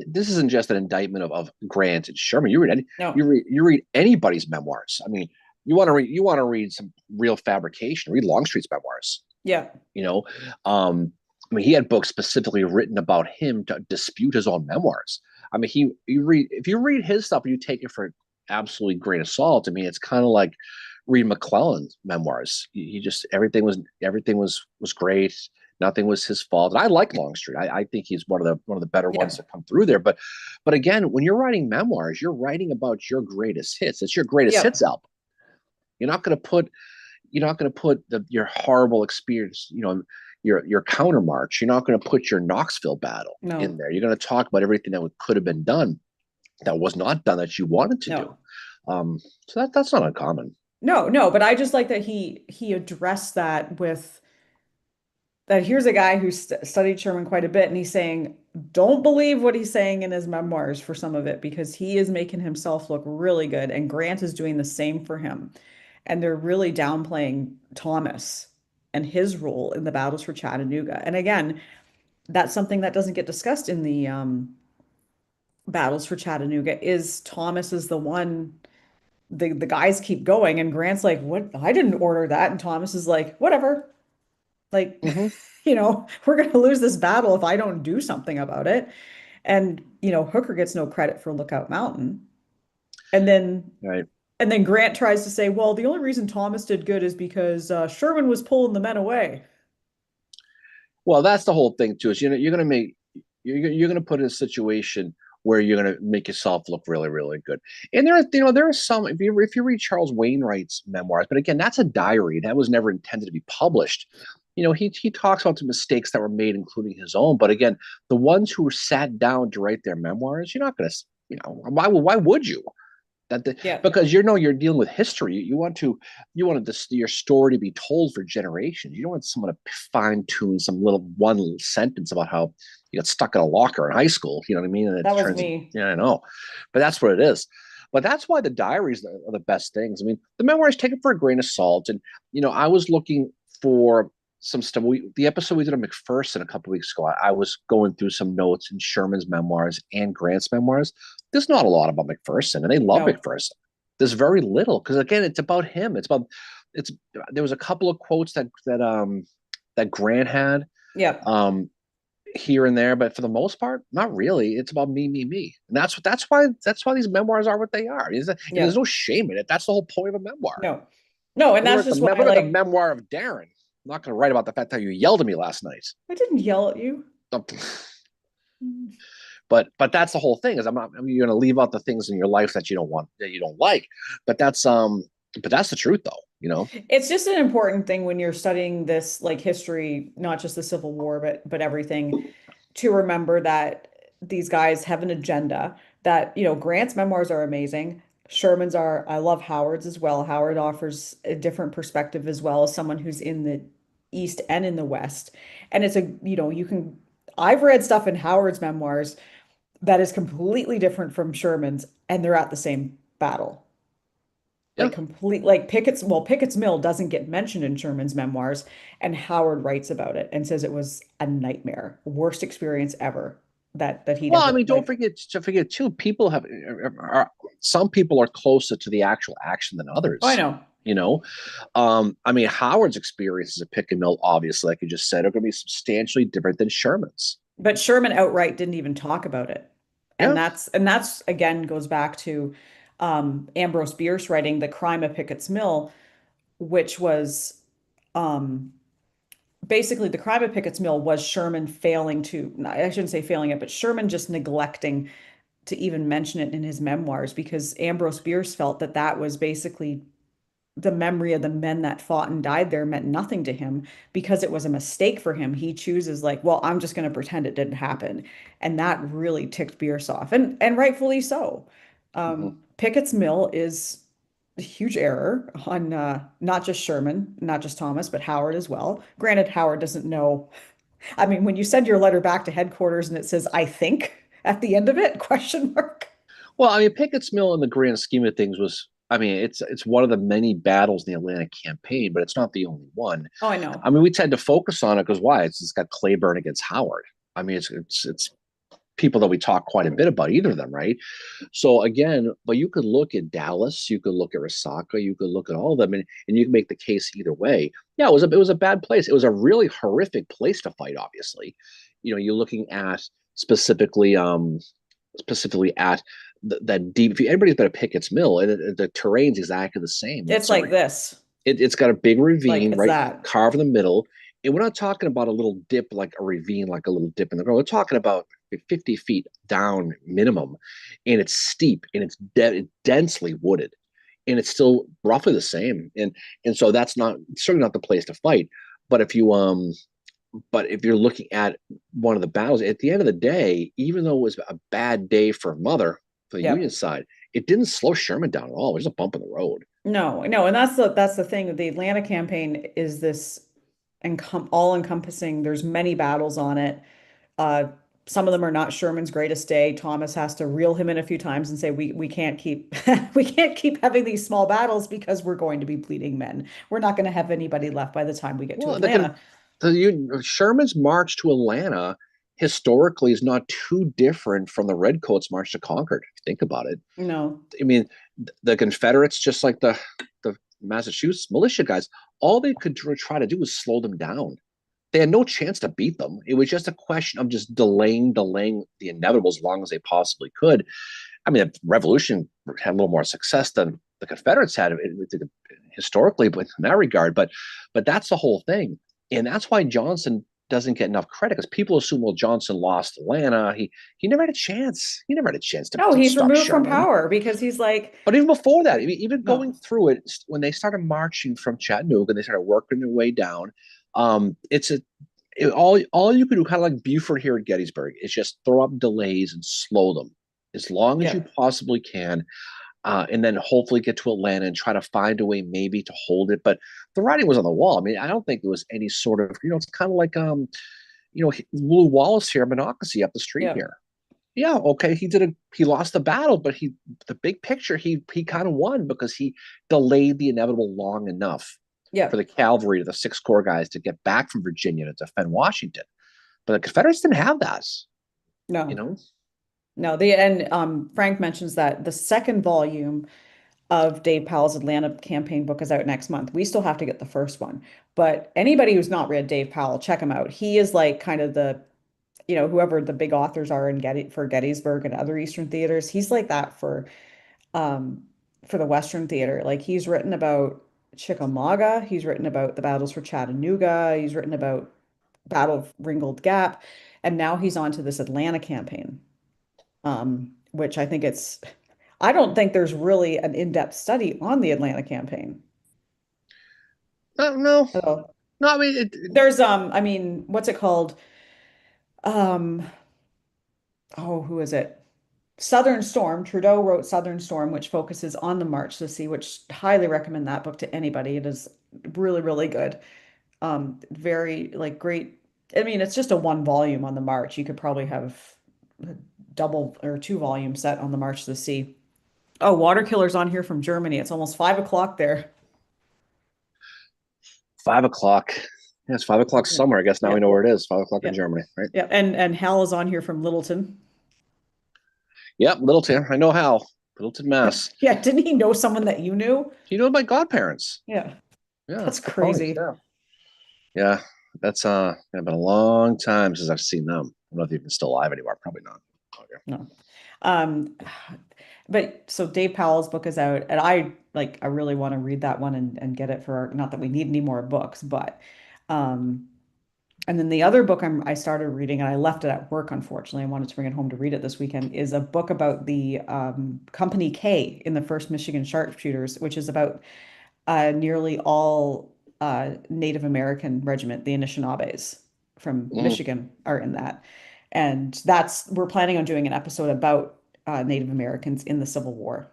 this isn't just an indictment of Grant and Sherman. You read anybody's memoirs. I mean, you want to read some real fabrication. Read Longstreet's memoirs. Yeah. I mean, he had books specifically written about him to dispute his own memoirs. I mean, if you read his stuff and you take it for absolutely grain of salt, I mean, it's kind of like read McClellan's memoirs. He just everything was great. Nothing was his fault. And I like Longstreet. I think he's one of the better ones that come through there. But again, when you're writing memoirs, you're writing about your greatest hits. It's your greatest hits album. You're not going to put your horrible experience, your countermarch. You're not going to put your Knoxville battle in there. You're going to talk about everything that could have been done, that was not done, that you wanted to do. So that's not uncommon. No, but I just like that he addressed that with that. Here's a guy who studied Sherman quite a bit, and he's saying, don't believe what he's saying in his memoirs for some of it, because he is making himself look really good, and Grant is doing the same for him. And they're really downplaying Thomas and his role in the battles for Chattanooga. And again, that's something that doesn't get discussed in the battles for Chattanooga. Is Thomas is the one, the guys keep going, and Grant's like, what? I didn't order that. And Thomas is like, whatever. Like, we're going to lose this battle if I don't do something about it. And, Hooker gets no credit for Lookout Mountain. And then, And then Grant tries to say, well, the only reason Thomas did good is because Sherman was pulling the men away. Well, that's the whole thing too. Is you're going to put in a situation where you're going to make yourself look really, really good. And there are some, if you read Charles Wainwright's memoirs, but again, that's a diary that was never intended to be published. He talks about the mistakes that were made, including his own. But again, the ones who sat down to write their memoirs, you're not going to, why would you? Because you're dealing with history. You want your story to be told for generations. You don't want someone to fine tune some little one sentence about how you got stuck in a locker in high school. You know what I mean? And that was me. Yeah, I know, but that's what it is. But that's why the diaries are the best things. I mean, the memoirs, take it for a grain of salt. And I was looking for some stuff. The episode we did on McPherson a couple weeks ago, I was going through some notes in Sherman's memoirs and Grant's memoirs. There's not a lot about McPherson, and they love No. McPherson. There's very little because again, it's about him. It's there was a couple of quotes that Grant had Yeah. um here and there, but for the most part, not really. It's about me, and that's why these memoirs are what they are. And Yeah. there's no shame in it. That's the whole point of a memoir. No. No, and that's just why Look at the like memoir of Darren. I'm not going to write about the fact that you yelled at me last night. I didn't yell at you. But that's the whole thing is you're going to leave out the things in your life that you don't want, that you don't like. But that's the truth though, you know. It's just an important thing when you're studying this like history, not just the Civil War, but everything, to remember that these guys have an agenda. That, Grant's memoirs are amazing. Sherman's are, I love Howard's as well. Howard offers a different perspective as well as someone who's in the East and in the West. And it's I've read stuff in Howard's memoirs that is completely different from Sherman's, and they're at the same battle. Yeah. Like Pickett's Mill doesn't get mentioned in Sherman's memoirs, and Howard writes about it and says it was a nightmare, worst experience ever that he'd Well, I ever mean, don't like. forget too. Some people are closer to the actual action than Oh, I others. know. You know, I mean, Howard's experiences at Pick and Mill, obviously, like you just said, are going to be substantially different than Sherman's. But Sherman outright didn't even talk about it. And Yeah. that's again goes back to Ambrose Bierce writing The Crime of Pickett's Mill, which was um, basically the crime of Pickett's Mill was Sherman failing to, I shouldn't say failing it, but Sherman just neglecting to even mention it in his memoirs because Ambrose Bierce felt that that was basically the memory of the men that fought and died there meant nothing to him because it was a mistake for him. He chooses like, well, I'm just going to pretend it didn't happen. And that really ticked Bierce off and rightfully so. Mhm. Pickett's Mill is a huge error on not just Sherman, not just Thomas, but Howard as well. Granted, Howard doesn't know. I mean, when you send your letter back to headquarters and it says, I think at the end of it, question mark. Well, I mean, Pickett's Mill in the grand scheme of things was, I mean, it's one of the many battles in the Atlantic campaign, but it's not the only one. Oh, I know. I mean, we tend to focus on it because why? It's got Claiborne against Howard. I mean, it's people that we talk quite a bit about, either of them, right? So again, but you could look at Dallas, you could look at Resaca, you could look at all of them, and you can make the case either way. Yeah, it was a bad place. It was a really horrific place to fight. Obviously, you're looking at specifically at that deep. If anybody's been at Pickett's Mill, and the terrain's exactly the same. It's like this. It's got a big Like ravine it's right that. carved in the middle. And we're not talking about a little dip like a ravine, like a little dip in the ground. We're talking about 50 feet down minimum. And it's steep and it's densely wooded. And it's still roughly the same. And so that's not certainly not the place to fight. But if you're looking at one of the battles, at the end of the day, even though it was a bad day for Mother, for the Union Yep. side, it didn't slow Sherman down at all. It was a bump in the road. No, no, and that's the thing. The Atlanta campaign is this all encompassing. There's many battles on it. Uh, some of them are not Sherman's greatest day. Thomas has to reel him in a few times and say, we can't keep we can't keep having these small battles because we're going to be bleeding men. We're not going to have anybody left by the time we get to Well, Atlanta. Sherman's march to Atlanta historically is not too different from the Redcoats' march to Concord. If you think about it. No, I mean, the Confederates, just like the Massachusetts militia guys, all they could try to do was slow them down. They had no chance to beat them. It was just a question of just delaying the inevitable as long as they possibly could. I mean, the Revolution had a little more success than the Confederates had historically, but in that regard. But that's the whole thing, and that's why Johnson doesn't get enough credit because people assume, well, Johnson lost Atlanta. He never had a chance. He never had a chance no, to he's stop removed from Sherman. power because he's like, But even before that, even going no, through it, when they started marching from Chattanooga, and they started working their way down. All you can do, kind of like Buford here at Gettysburg, is just throw up delays and slow them as long as yeah, you possibly can, and then hopefully get to Atlanta and try to find a way maybe to hold it. But the writing was on the wall. I mean, I don't think there was any sort of, it's kind of like Lew Wallace here, Monocacy up the street yeah. here. Yeah, okay, he lost the battle, but the big picture he kind of won because he delayed the inevitable long enough. Yeah. for the cavalry, to the Sixth Corps guys to get back from Virginia to defend Washington. But the Confederates didn't have that, you No. know? No, the and Frank mentions that the second volume of Dave Powell's Atlanta campaign book is out next month. We still have to get the first one. But anybody who's not read Dave Powell, check him out. He is like kind of the, whoever the big authors are in for Gettysburg and other Eastern theaters, he's like that um for the Western theater. Like he's written about Chickamauga, he's written about the battles for Chattanooga, he's written about Battle of Ringgold Gap, and now he's on to this Atlanta campaign. Which I don't think there's really an in-depth study on the Atlanta campaign. No, Oh, no. I mean, there's I mean, what's it called? Um, oh, who is it? Southern Storm. Trudeau wrote Southern Storm, which focuses on the March to Sea, which highly recommend that book to anybody. It is really, really good. Very like great. I mean, it's just a one volume on the March. You could probably have a double or two volume set on the March to the Sea. Oh, Water Killer's on here from Germany. It's almost 5 o'clock there. 5 o'clock. Yeah, it's 5 o'clock Yeah. somewhere. I guess now Yeah. we know where it is. 5 o'clock in Yeah. Germany, right? Yeah. And Hal is on here from Littleton. Yep, Littleton. I know how. Littleton, Mass. Yeah. Didn't he know someone that you knew? You know my godparents. Yeah. Yeah, That's the ponies. crazy. Yeah, yeah. That's been a long time since I've seen them. I don't know if they're even still alive anymore. Probably not. Okay. No. Um, but so Dave Powell's book is out, and I really want to read that one and get it for not that we need any more books, but um and then the other book I started reading and I left it at work, unfortunately. I wanted to bring it home to read it this weekend, is a book about the Company K in the First Michigan Sharpshooters, which is about nearly all Native American regiment, the Anishinaabes from Mm. Michigan are in that. And we're planning on doing an episode about Native Americans in the Civil War,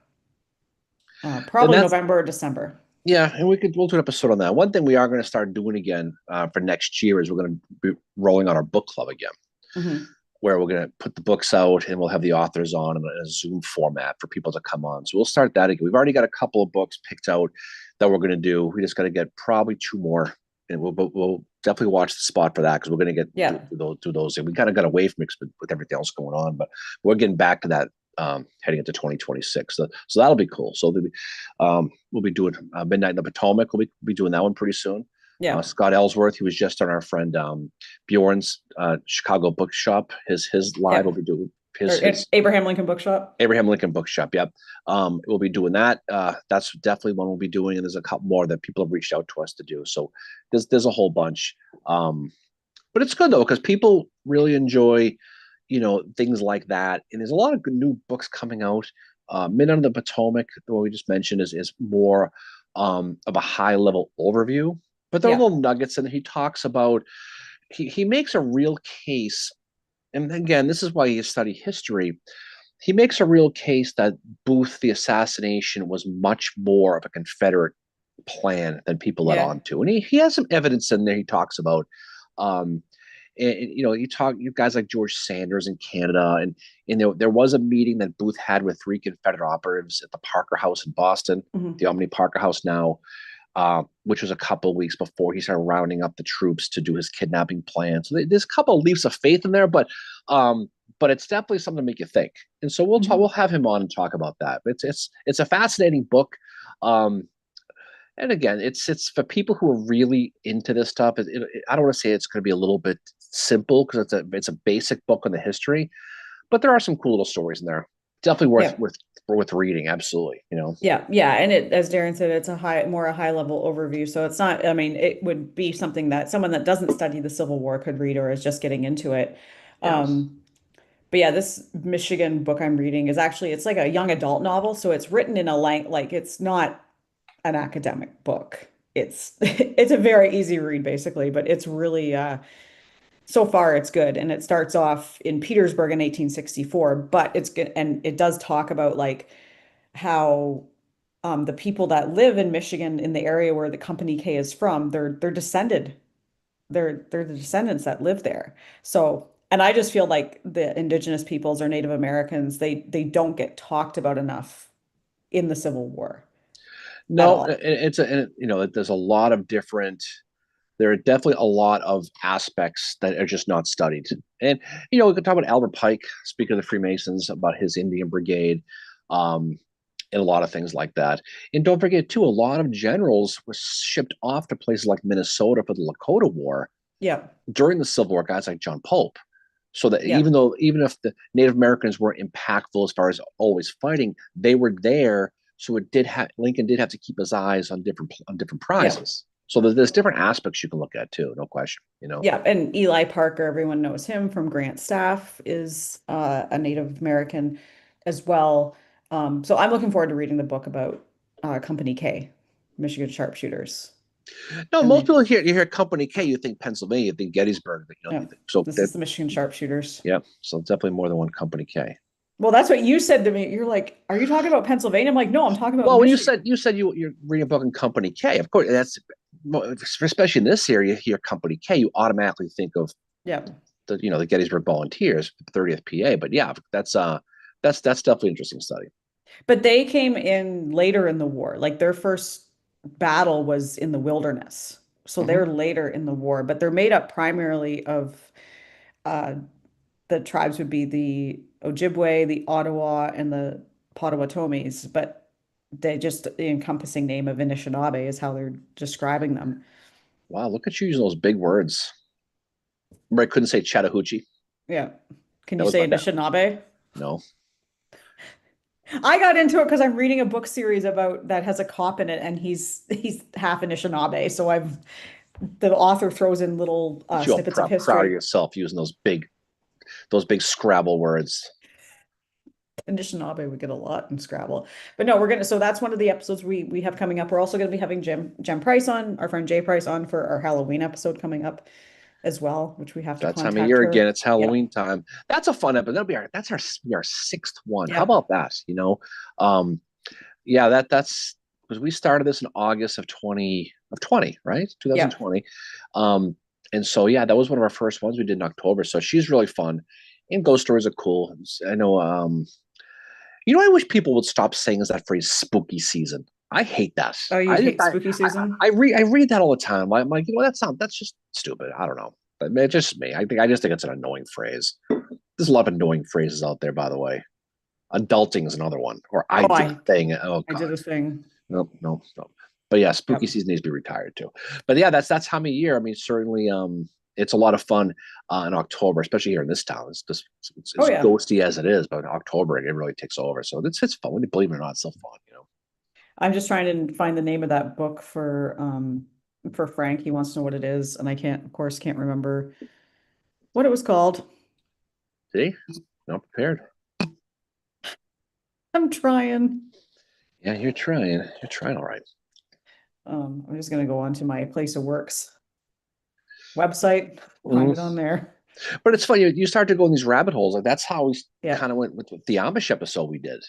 And probably that's November or December. yeah, and we'll do an episode on that. One thing we are going to start doing again for next year is we're going to be rolling on our book club again, Hmm. where we're going to put the books out and we'll have the authors on in a Zoom format for people to come on. So we'll start that again. We've already got a couple of books picked out that we're going to do. We just got to get probably two more, and we'll definitely watch the spot for that because we're going to get Yeah. do those. And we kind of got away from it with everything else going on, but we're getting back to that heading into 2026. So that'll be cool. So we'll be doing Midnight in the Potomac. We'll be doing that one pretty soon. Yeah. Scott Ellsworth, he was just on our friend Bjorn's Chicago bookshop. His live will Yep. be doing Or his Abraham Lincoln Bookshop. Abraham Lincoln Bookshop. Yep. We'll be doing that. That's definitely one we'll be doing, and there's a couple more that people have reached out to us to do. So there's a whole bunch. But it's good though because people really enjoy, things like that. And there's a lot of good new books coming out. Midnight on the Potomac, what we just mentioned, is more of a high level overview, but there are Yeah. little nuggets, and he talks about he makes a real case. And again, this is why you study history. He makes a real case that Booth, the assassination, was much more of a Confederate plan than people let Yeah. on to. And he has some evidence in there he talks about. Um, you guys like George Sanders in Canada, and there was a meeting that Booth had with three Confederate operatives at the Parker House in Boston, Hmm. the Omni Parker House now, which was a couple of weeks before he started rounding up the troops to do his kidnapping plan. So there's a couple of leaps of faith in there, but it's definitely something to make you think. And so we'll talk. Hmm. We'll have him on and talk about that. It's a fascinating book. Um, and again, it's for people who are really into this stuff. I don't want to say it's going to be a little bit simple because it's a basic book on the history, but there are some cool little stories in there. Definitely worth Yeah. worth reading. Absolutely, Yeah, yeah, and as Darren said, it's a high level overview. So it's not, I mean, it would be something that someone that doesn't study the Civil War could read or is just getting into it. Yeah. Um, but yeah, this Michigan book I'm reading is actually it's like a young adult novel, so it's written in a like it's not an academic book. It's it's a very easy read basically, but it's really so far it's good. And it starts off in Petersburg in 1864, but it's good and it does talk about like how the people that live in Michigan in the area where the Company K is from, they're descended. They're the descendants that live there. So, and I just feel like the indigenous peoples or Native Americans, they don't get talked about enough in the Civil War. at No, all. there's a lot of different. There are definitely a lot of aspects that are just not studied. And we could talk about Albert Pike, Speaker of the Freemasons, about his Indian Brigade, um, and a lot of things like that. And don't forget, too, a lot of generals were shipped off to places like Minnesota for the Lakota War Yeah. during the Civil War, guys like John Pope. So that Yeah. even if the Native Americans were impactful as far as always fighting, they were there. So Lincoln did have to keep his eyes on different Yeah. prizes. So there's different aspects you can look at too, no question. Yeah. And Eli Parker, everyone knows him from Grant Staff, is a Native American as well. So I'm looking forward to reading the book about Company K, Michigan sharpshooters. No, And most they, people you hear Company K, you think Pennsylvania, you think Gettysburg, yeah, you think so this that is the Michigan sharpshooters. yeah, so definitely more than one Company K. Well, that's what you said to me. You're like, "Are you talking about Pennsylvania?" I'm like, "No, I'm talking about Well, when you Michigan." said you're reading a book in Company K, of course that's especially in this area, you hear Company K, you automatically think of Yeah. the Gettysburg Volunteers, 30th PA. But yeah, that's definitely an interesting study. But they came in later in the war. Like their first battle was in the wilderness. So Hmm. they're later in the war, but they're made up primarily of uh, the tribes would be the Ojibwe, the Ottawa, and the Potawatomis, but the encompassing name of Anishinaabe is how they're describing them. Wow, look at you using those big words. Remember, I couldn't say Chattahoochee. Yeah. Can That you was say my bad. Anishinaabe? No. I got into it because I'm reading a book series about that has a cop in it, and he's half Anishinaabe. So the author throws in little But you all snippets of proud of history. yourself using those big Scrabble words. Anishinaabe we get a lot in Scrabble. But no, we're gonna so that's one of the episodes we have coming up. We're also gonna be having Jem Price on, our friend Jay Price on for our Halloween episode coming up as well, which we have to That time of contact year again, her. it's Yeah. Halloween time. That's a fun episode. That's our sixth one. How Yeah. about that? Um, yeah, that's because we started this in August of 2020, right? Yeah. 2020. Um, and so yeah, that was one of our first ones we did in October. So she's really fun. And ghost stories are cool. I know I wish people would stop saying is that phrase spooky season. I hate that. Oh, you I just hate spooky season? I read that all the time. I'm like, that's just stupid. I don't know. But it's just me. I just think it's an annoying phrase. There's a lot of annoying phrases out there, by the way. Adulting is another one. Or I Oh, did a thing. Oh I did God. a thing. Nope, nope, nope. But yeah, spooky Yep. season needs to be retired too. But yeah, that's time of year. I mean, certainly it's a lot of fun in October, especially here in this town. It's just it's Oh as yeah. ghosty as it is, but in October it really takes over. So it's fun. When you believe it or not, it's still fun. I'm just trying to find the name of that book for Frank. He wants to know what it is, and I can't, of course, can't remember what it was called. See? Not prepared. I'm trying. Yeah, you're trying. You're trying all right. I'm just gonna go on to my place of works website, find Mhm. it on there. But it's funny, you start to go in these rabbit holes. Like that's how we Yeah. kind of went with the Amish episode we did.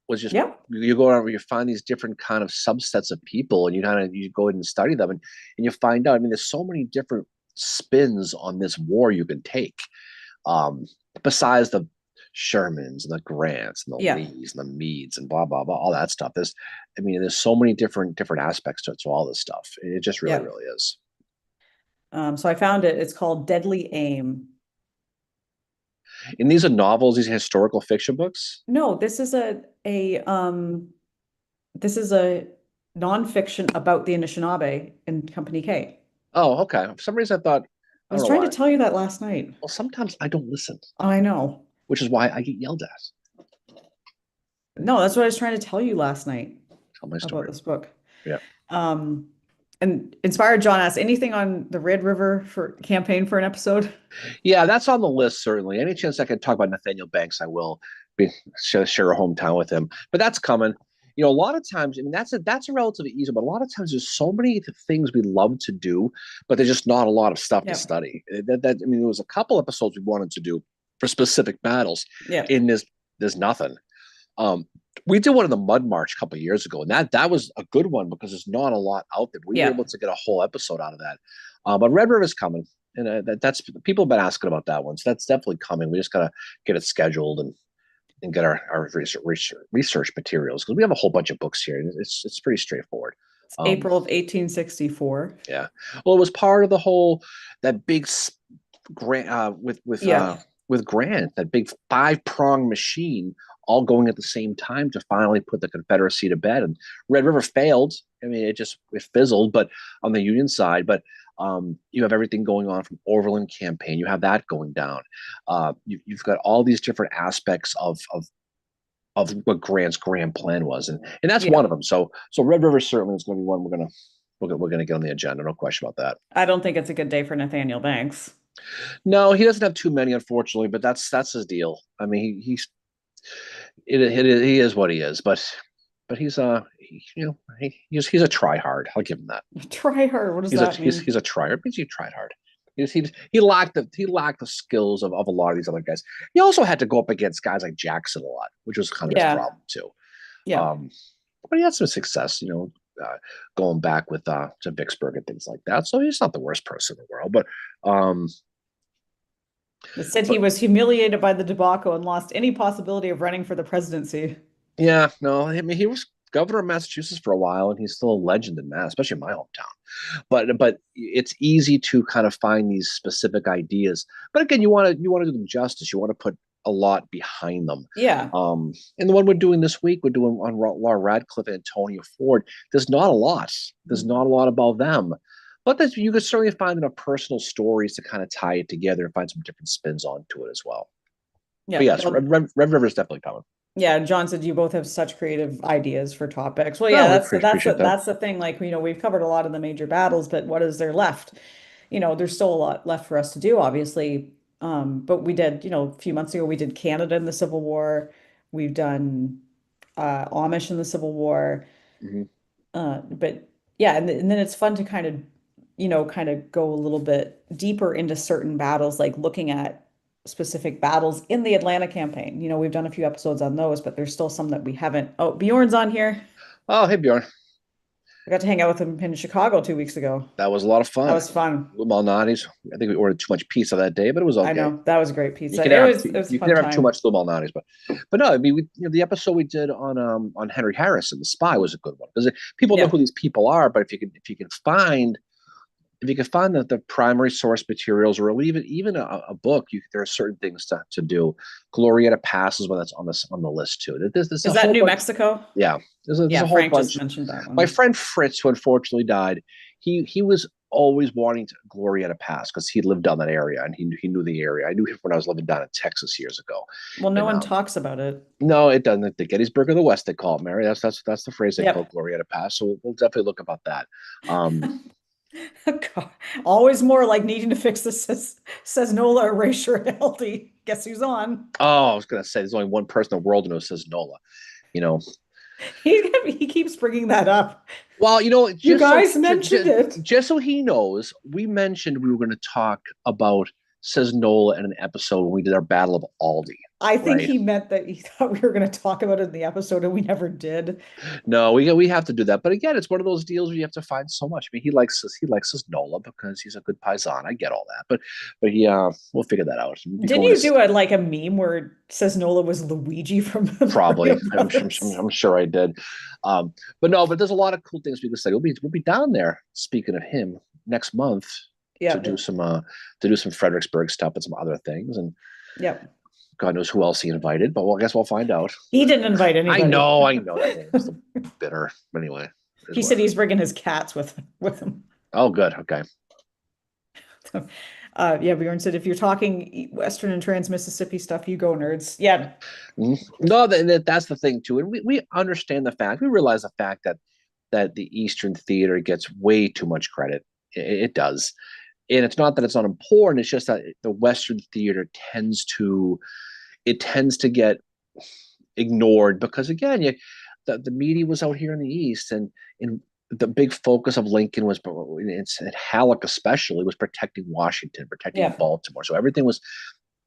Was just Yep. you go around where you find these different kind of subsets of people and you go in and study them and you find out. I mean, there's so many different spins on this war you can take. Um, Besides the Shermans and the Grants and the Yeah. Lees and the Meads and blah blah blah, all that stuff. There's so many different aspects to all this stuff. It just really, Yeah. really is. So I found it. It's called Deadly Aim. And these are novels, these are historical fiction books. No, this is a nonfiction about the Anishinaabe in Company K. Oh, okay. For some reason I thought, I I don't was know trying to why. tell you that last night. Well, sometimes I don't listen, I know. which is why I get yelled at. No, that's what I was trying to tell you last night Tell my about story. this book. Yeah. Um, and Inspired John asked anything on the Red River for campaign for an episode? Yeah, that's on the list, certainly. Any chance I can talk about Nathaniel Banks, I will share a hometown with him. But that's coming. A lot of times, I mean, that's a relatively easy, but a lot of times there's so many things we love to do, but there's just not a lot of stuff to Yeah. study. There was a couple episodes we wanted to do for specific battles, Yeah. and there's nothing. We did one of the Mud March a couple of years ago, and that was a good one because there's not a lot out there. We were Yeah. able to get a whole episode out of that. But Red River is coming, and that's people have been asking about that one, so that's definitely coming. We just gotta get it scheduled and and get our research materials, because we have a whole bunch of books here, and it's pretty straightforward. It's April of 1864. Yeah. Well, it was part of the whole that big grant Yeah. with Grant, that big 5-prong machine, all going at the same time to finally put the Confederacy to bed. And Red River failed. I mean, it fizzled, but on the Union side. But you have everything going on from Overland Campaign. You have that going down. You've got all these different aspects of what Grant's grand plan was, and that's one of them. So Red River certainly is going to be one we're gonna get on the agenda. No question about that. I don't think it's a good day for Nathaniel Banks. No, he doesn't have too many, unfortunately, but that's his deal. I mean, he is what he is, but he's he's a try hard. I'll give him that. Try hard. What does that mean? He's a try hard. Means he tried hard. He lacked the skills of a lot of these other guys. He also had to go up against guys like Jackson a lot, which was kind of his problem too. Yeah. But he had some success, going back with to Vicksburg and things like that. So he's not the worst person in the world. But it said he was humiliated by the debacle and lost any possibility of running for the presidency. Yeah, no, I mean, he was governor of Massachusetts for a while, and he's still a legend in Mass, especially in my hometown. But it's easy to kind of find these specific ideas. But again, you want to do them justice. You want to put a lot behind them. Yeah. And the one we're doing this week, we're doing on Laura Radcliffe and Antonia Ford. There's not a lot. There's not a lot about them. But you could certainly find enough personal stories to kind of tie it together and find some different spins onto it as well. Yeah. But yes, Red River is definitely coming. Yeah, John said you both have such creative ideas for topics. Well, yeah, that's the thing. Like, we've covered a lot of the major battles, but what is there left? There's still a lot left for us to do, obviously. But we did, a few months ago, we did Canada in the Civil War. We've done Amish in the Civil War. But yeah, and then it's fun to kind of go a little bit deeper into certain battles, like looking at specific battles in the Atlanta campaign. We've done a few episodes on those, but there's still some that we haven't. Oh, Bjorn's on here. Oh, hey, Bjorn. I got to hang out with him in Chicago 2 weeks ago. That was a lot of fun. That was fun. Lou Malnati's. I think we ordered too much pizza that day, but it was okay. I know. That was great pizza. You can never have too much Lou Malnati's, but no, I mean, the episode we did on Henry Harrison, the spy, was a good one, because people know who these people are, but if you can find the primary source materials, or even a book, there are certain things to do. Glorieta Pass is one that's on the list too. Is that New Mexico? Yeah, there's a whole Frank bunch. Just mentioned that one. My friend Fritz, who unfortunately died, he was always wanting to Glorieta Pass because he lived down that area, and he knew the area. I knew him when I was living down in Texas years ago. Well, no one talks about it. No, it doesn't. The Gettysburg of the West, they call it, Mary. That's the phrase they call Glorieta Pass. So we'll definitely look about that. God. Always more like needing to fix this, says Nola erasure healthy. Guess who's on? Oh, I was gonna say there's only one person in the world who knows says Nola. He keeps bringing that up. Well, you guys mentioned it. Just so he knows, we mentioned we were going to talk about says Nola in an episode when we did our Battle of Aldie. I think he meant that he thought we were going to talk about it in the episode, and we never did. No, we have to do that. But again, it's one of those deals where you have to find so much. I mean, he likes his Nola because he's a good paisan. I get all that, but we'll figure that out. Didn't you do a meme where says Nola was Luigi from probably? I'm sure I did. But there's a lot of cool things we can say. We'll be down there. Speaking of him, next month. To do some Fredericksburg stuff and some other things, and God knows who else he invited, but I guess we'll find out. He didn't invite anybody. I know that name's bitter. But anyway, he said he's bringing his cats with him. Oh, good. Okay. Bjorn said if you're talking Western and Trans-Mississippi stuff, you go, nerds. Yeah. No, that's the thing too, and we understand the fact. We realize the fact that the Eastern theater gets way too much credit. It does. And it's not that it's not important. It's just that the Western theater tends to get ignored because, again, the media was out here in the East, and the big focus of Lincoln was, and Halleck especially, was protecting Washington, protecting Baltimore. So everything was,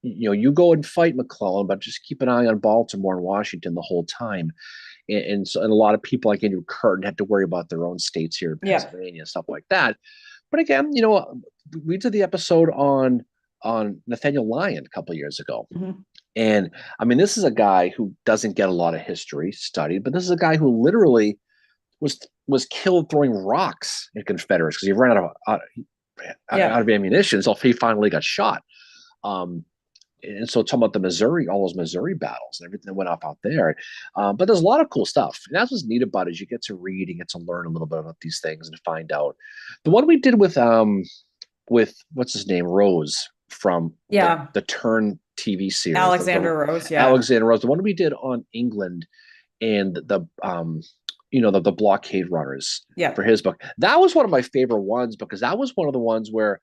you go and fight McClellan, but just keep an eye on Baltimore and Washington the whole time. And a lot of people like Andrew Curtin had to worry about their own states here in Pennsylvania and stuff like that. But again, we did the episode on on Nathaniel Lyon a couple of years ago. Mhm. And I mean, this is a guy who doesn't get a lot of history studied, but this is a guy who literally was killed throwing rocks at Confederates because he ran out Yeah. of ammunition. So he finally got shot. Um, and so talking about the Missouri, all those Missouri battles and everything that went off out there. But there's a lot of cool stuff. And that's what's neat about it is you get to read and get to learn a little bit about these things and find out. The one we did with what's his name, Rose from Yeah. the Turn TV series. Alexander Rose. Yeah. Alexander Rose, the one we did on England and the blockade runners Yeah. for his book. That was one of my favorite ones because that was one of the ones where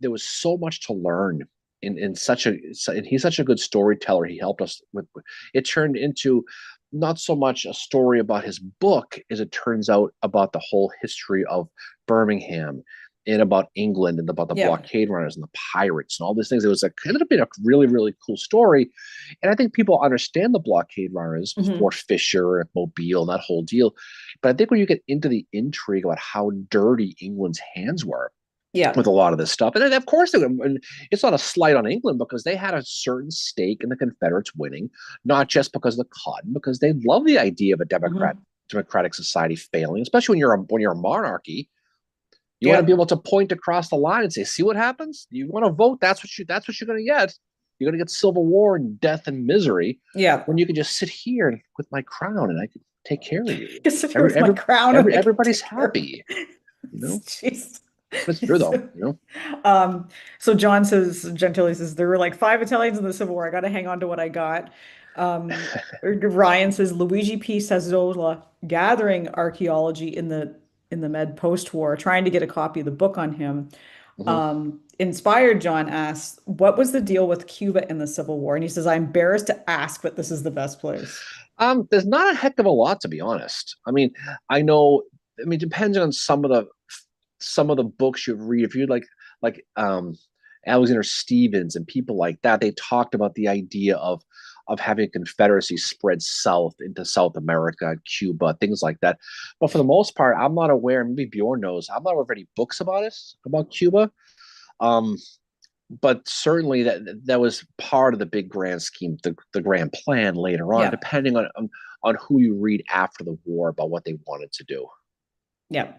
there was so much to learn and he's such a good storyteller. He helped us with it. Turned into not so much a story about his book as it turns out about the whole history of Birmingham and about England and about the blockade runners and the pirates and all these things. It was ended up being a really, really cool story. And I think people understand the blockade runners, Fort Fisher and Mobile and that whole deal. But I think when you get into the intrigue about how dirty England's hands were with a lot of this stuff, and then of course, and it's not a slight on England because they had a certain stake in the Confederates winning, not just because of the cotton, because they love the idea of a democratic society failing, especially when you're a monarchy. You want to be able to point across the line and say, "See what happens? You want to vote? That's what you're going to get. You're going to get civil war and death and misery." Yeah. When you can just sit here with my crown and I can take care of you. My crown. Everybody's happy. Jeez. It's true though. So John says, Gentile says there were like 5 Italians in the Civil War. I got to hang on to what I got. Ryan says Luigi P. Sazzola gathering archaeology in the Med post-war, trying to get a copy of the book on him. Inspired John asks, what was the deal with Cuba in the Civil War? And he says, I'm embarrassed to ask, but this is the best place. There's not a heck of a lot, to be honest. I mean, depending on some of the books you read, if you like Alexander Stevens and people like that, they talked about the idea of having a confederacy spread south into South America, Cuba, things like that. But for the most part, I'm not aware, maybe Bjorn knows, I'm not aware of any books about Cuba. But certainly that was part of the big grand scheme, the grand plan later on, depending on who you read after the war about what they wanted to do. Yeah.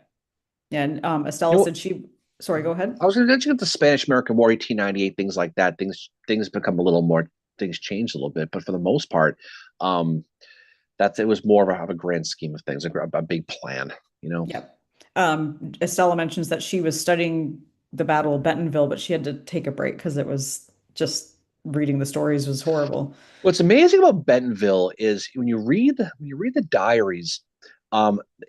And Estella said sorry, go ahead. I was going to mention the Spanish-American War, 1898, things like that. Things become a little more, things changed a little bit, but for the most part, it was more of a grand scheme of things, a big plan, Yeah. Estella mentions that she was studying the Battle of Bentonville, but she had to take a break because it was just reading the stories was horrible. What's amazing about Bentonville is when you read the diaries.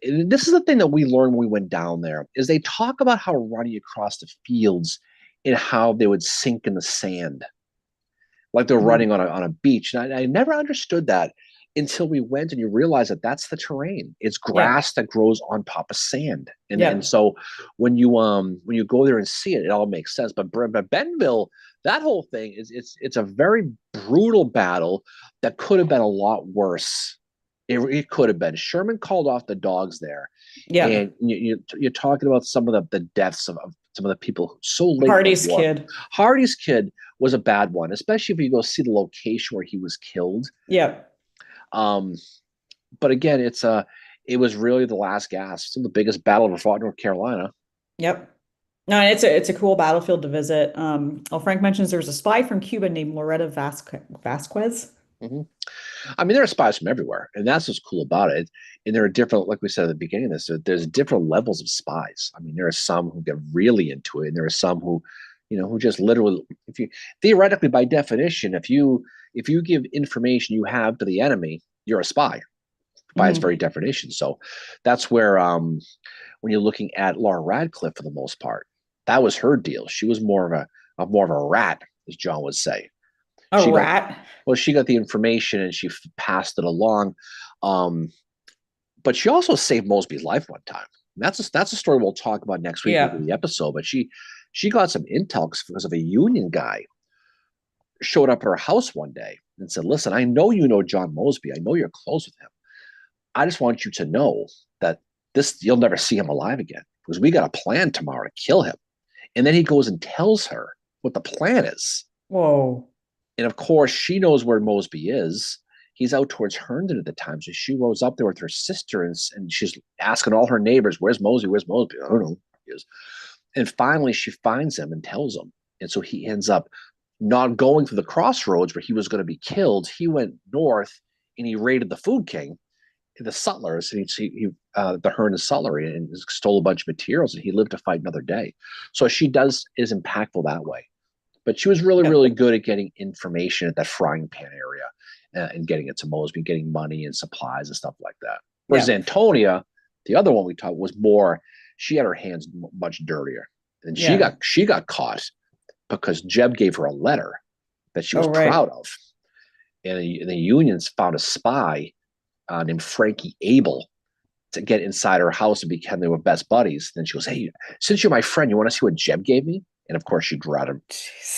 This is the thing that we learned when we went down there is they talk about how running across the fields and how they would sink in the sand, like they're running on a beach. And I never understood that until we went and you realize that that's the terrain. It's grass that grows on top of sand. And so when you go there and see it, it all makes sense. But Bentonville, that whole thing it's a very brutal battle that could have been a lot worse. It could have been. Sherman called off the dogs there. Yeah. And you're talking about some of the deaths of some of the people so late. Hardy's kid was a bad one, especially if you go see the location where he was killed. Yeah. But again, it was really the last gasp. It's the biggest battle ever fought in North Carolina. Yep. No, it's a cool battlefield to visit. Frank mentions there's a spy from Cuba named Loretta Vasquez. I mean, there are spies from everywhere, and that's what's cool about it. And there are different, like we said at the beginning of this, there's different levels of spies. I mean, there are some who get really into it, and there are some who just literally, theoretically, by definition, if you give information you have to the enemy, you're a spy by its very definition. So that's where, when you're looking at Laura Radcliffe, for the most part, that was her deal. She was more of a rat, as John would say. Rat? She got the information and she passed it along. But she also saved Mosby's life one time. And that's a story we'll talk about next week in the episode. But she got some intel because of a Union guy showed up at her house one day and said, "Listen, I know you know John Mosby. I know you're close with him. I just want you to know that you'll never see him alive again because we got a plan tomorrow to kill him." And then he goes and tells her what the plan is. Whoa. And of course, she knows where Mosby is. He's out towards Herndon at the time. So she rolls up there with her sister and she's asking all her neighbors, where's Mosby? Where's Mosby? I don't know. He is. And finally, she finds him and tells him. And so he ends up not going through the crossroads where he was going to be killed. He went north and he raided the Food King, the sutlers, and the Herndon sutlery, and stole a bunch of materials. And he lived to fight another day. So she is impactful that way. But she was really, Yeah. really good at getting information at that frying pan area and getting it to Mosby, getting money and supplies and stuff like that. Whereas Yeah. Antonia, the other one we talked, was more. She had her hands much dirtier, and Yeah. she got caught because Jeb gave her a letter that she was Oh, right. proud of, and the Unions found a spy named Frankie Abel to get inside her house and become they were best buddies. Then she goes, "Hey, since you're my friend, you want to see what Jeb gave me?" And of course, she drew him.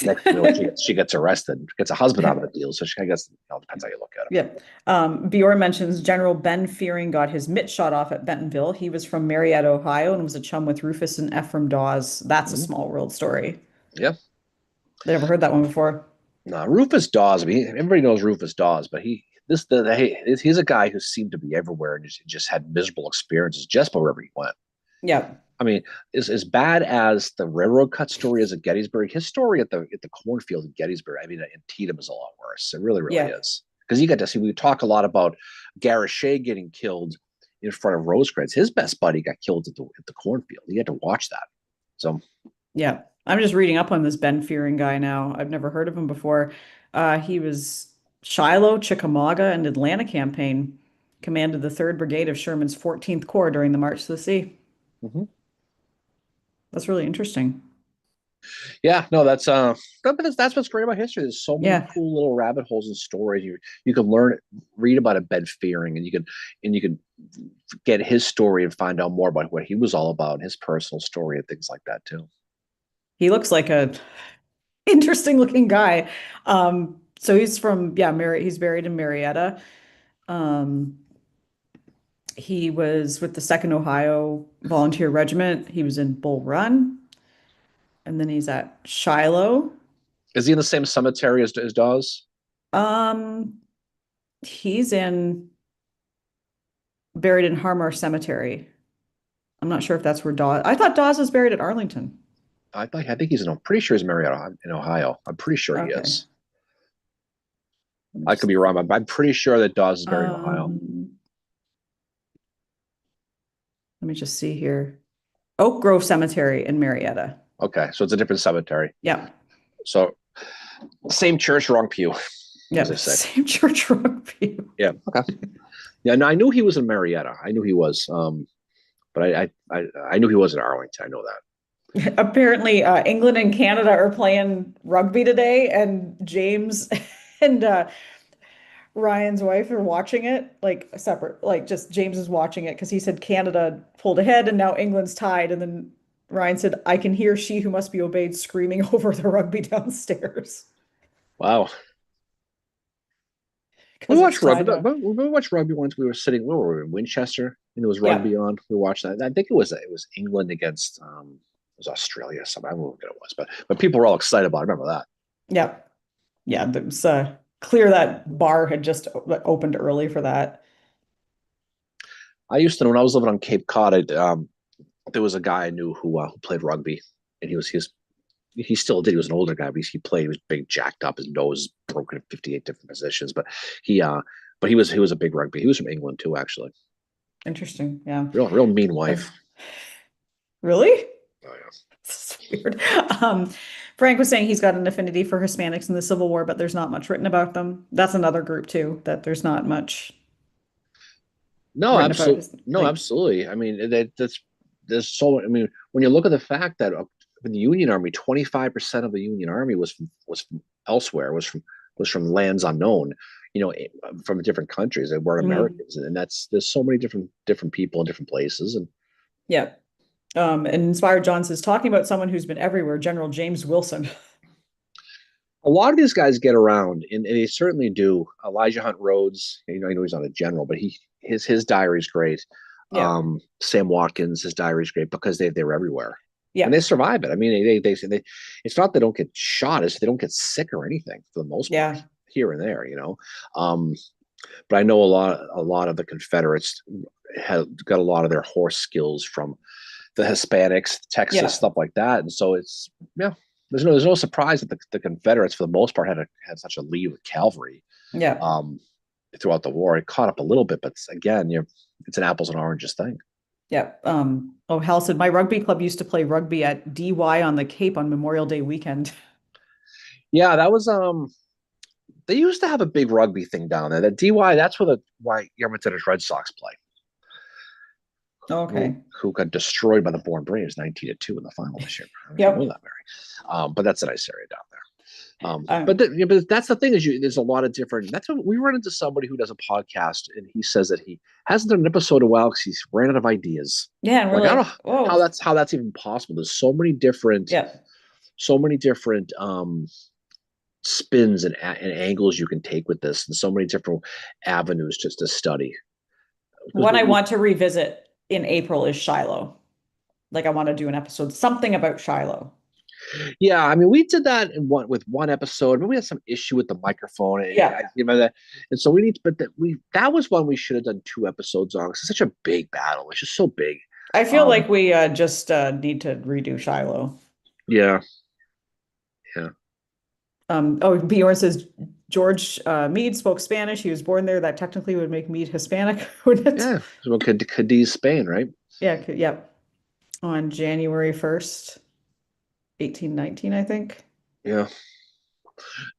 Next, she gets arrested, gets a husband out of the deal. So I guess depends how you look at it. Yeah. Bjorn mentions General Ben Fearing got his mitt shot off at Bentonville. He was from Marietta, Ohio, and was a chum with Rufus and Ephraim Dawes. That's a Mhm. small world story. Yeah. I never heard that one before. No, Rufus Dawes. I mean, everybody knows Rufus Dawes, but he's a guy who seemed to be everywhere and just had miserable experiences just about wherever he went. Yeah. I mean, as bad as the railroad cut story is at Gettysburg, his story at the cornfield at Gettysburg, I mean, in Tatum is a lot worse. It really, really Yeah. is. Because you get to see, we talk a lot about Garishay getting killed in front of Rosecrans. His best buddy got killed at the cornfield. You had to watch that. So, Yeah. I'm just reading up on this Ben Fearing guy now. I've never heard of him before. He was Shiloh, Chickamauga, and Atlanta campaign, commanded the 3rd Brigade of Sherman's 14th Corps during the March to the Sea. mhm. That's really interesting. Yeah, no, that's what's great about history. There's so many Yeah. cool little rabbit holes and stories. You can read about a Ben Fearing, and you can get his story and find out more about what he was all about, his personal story, and things like that too. He looks like a interesting looking guy. So he's from, yeah, he's buried in Marietta. Um, he was with the 2nd Ohio Volunteer Regiment. He was in Bull Run, and then he's at Shiloh. Is he in the same cemetery as Dawes? Um, he's buried in Harmar Cemetery. I'm not sure if that's where Dawes. I thought Dawes was buried at Arlington. I think I'm pretty sure he's Marietta in Ohio. I'm pretty sure he Okay. is. I could be wrong, but I'm pretty sure that Dawes is buried in Ohio. Let me just see here. Oak Grove Cemetery in Marietta. Okay, so it's a different cemetery. Yeah. So same church, wrong pew. Yeah. As they say. Same church, wrong view. Yeah. Okay. Yeah. No, I knew he was in Marietta. I knew he was. But I knew he was in Arlington. I know that. Apparently, England and Canada are playing rugby today, and James and Ryan's wife are watching it like separate. Like just James is watching it because he said Canada pulled ahead and now England's tied, and then Ryan said, "I can hear she who must be obeyed screaming over the rugby downstairs." Wow. We 'Cause it's watched rugby. tied up. We watched rugby once. We were sitting. Where were we? In Winchester, and there was Yeah. rugby on. We watched that. I think it was England against it was Australia or something. I don't know what it was, but people were all excited about it. I remember that. Yeah. Yeah. It was clear that bar had just opened early for that. I used to know when I was living on Cape Cod. There was a guy I knew who played rugby, and he still did. He was an older guy, but he played. He was big, jacked up. His nose broken in 58 different positions. But he was a big rugby. He was from England too, actually. Interesting. Yeah. Real mean wife. Really? Oh yeah. This is weird. Frank was saying he's got an affinity for Hispanics in the Civil War, but there's not much written about them. That's another group too, that there's not much No, written about. absolutely. No, absolutely. I mean, there's so. I mean, when you look at the fact that in the Union Army, 25% of the Union Army was from elsewhere, was from lands unknown. From different countries. They weren't Americans, and there's so many different people in different places, and yeah. And Inspired John says talking about someone who's been everywhere, General James Wilson. a lot of these guys get around, and they certainly do. Elijah Hunt Rhodes, I know he's not a general, but his diary is great. Yeah. Sam Watkins, his diary is great because they're everywhere. Yeah. and they survive it. I mean, they it's not they don't get shot, it's they don't get sick or anything for the most part, Yeah. here and there, you know. Um, but I know a lot of the Confederates have got a lot of their horse skills from the Hispanics, Texas, Yeah. stuff like that. And so it's, yeah, there's no surprise that the Confederates for the most part had such a lead with cavalry, Yeah. um, throughout the war. It caught up a little bit, but again, it's an apples and oranges thing. Yeah. Oh, Hal said my rugby club used to play rugby at DY on the Cape on Memorial Day weekend. Yeah, that was they used to have a big rugby thing down there. That DY, that's where the why Edmonton Red Sox play. Okay. Who got destroyed by the Bourne Braves 19-2 in the final this year. I don't know if Yep. you know that, Mary. But that's a nice area down there. Um, But that's the thing is there's a lot of different. That's what we run into somebody who does a podcast and he says that he hasn't done an episode in a while because he's ran out of ideas. yeah, and we're Like I don't like, know whoa. how that's even possible. There's Yeah. so many different spins and angles you can take with this, and so many different avenues just to study. What I want to revisit in April is Shiloh. Like I want to do an episode, something about Shiloh. Yeah, I mean, we did that with one episode, but we had some issue with the microphone, and Yeah. you know that, and so we need, but that was one we should have done 2 episodes on. It's such a big battle; it's just so big. I feel like we just need to redo Shiloh. Yeah, yeah, Oh, Bjorn says George Meade spoke Spanish. He was born there. That technically would make Meade Hispanic, wouldn't it? yeah. So Cadiz, Spain, right? Yeah, yeah. On January 1st, 1819, I think. Yeah,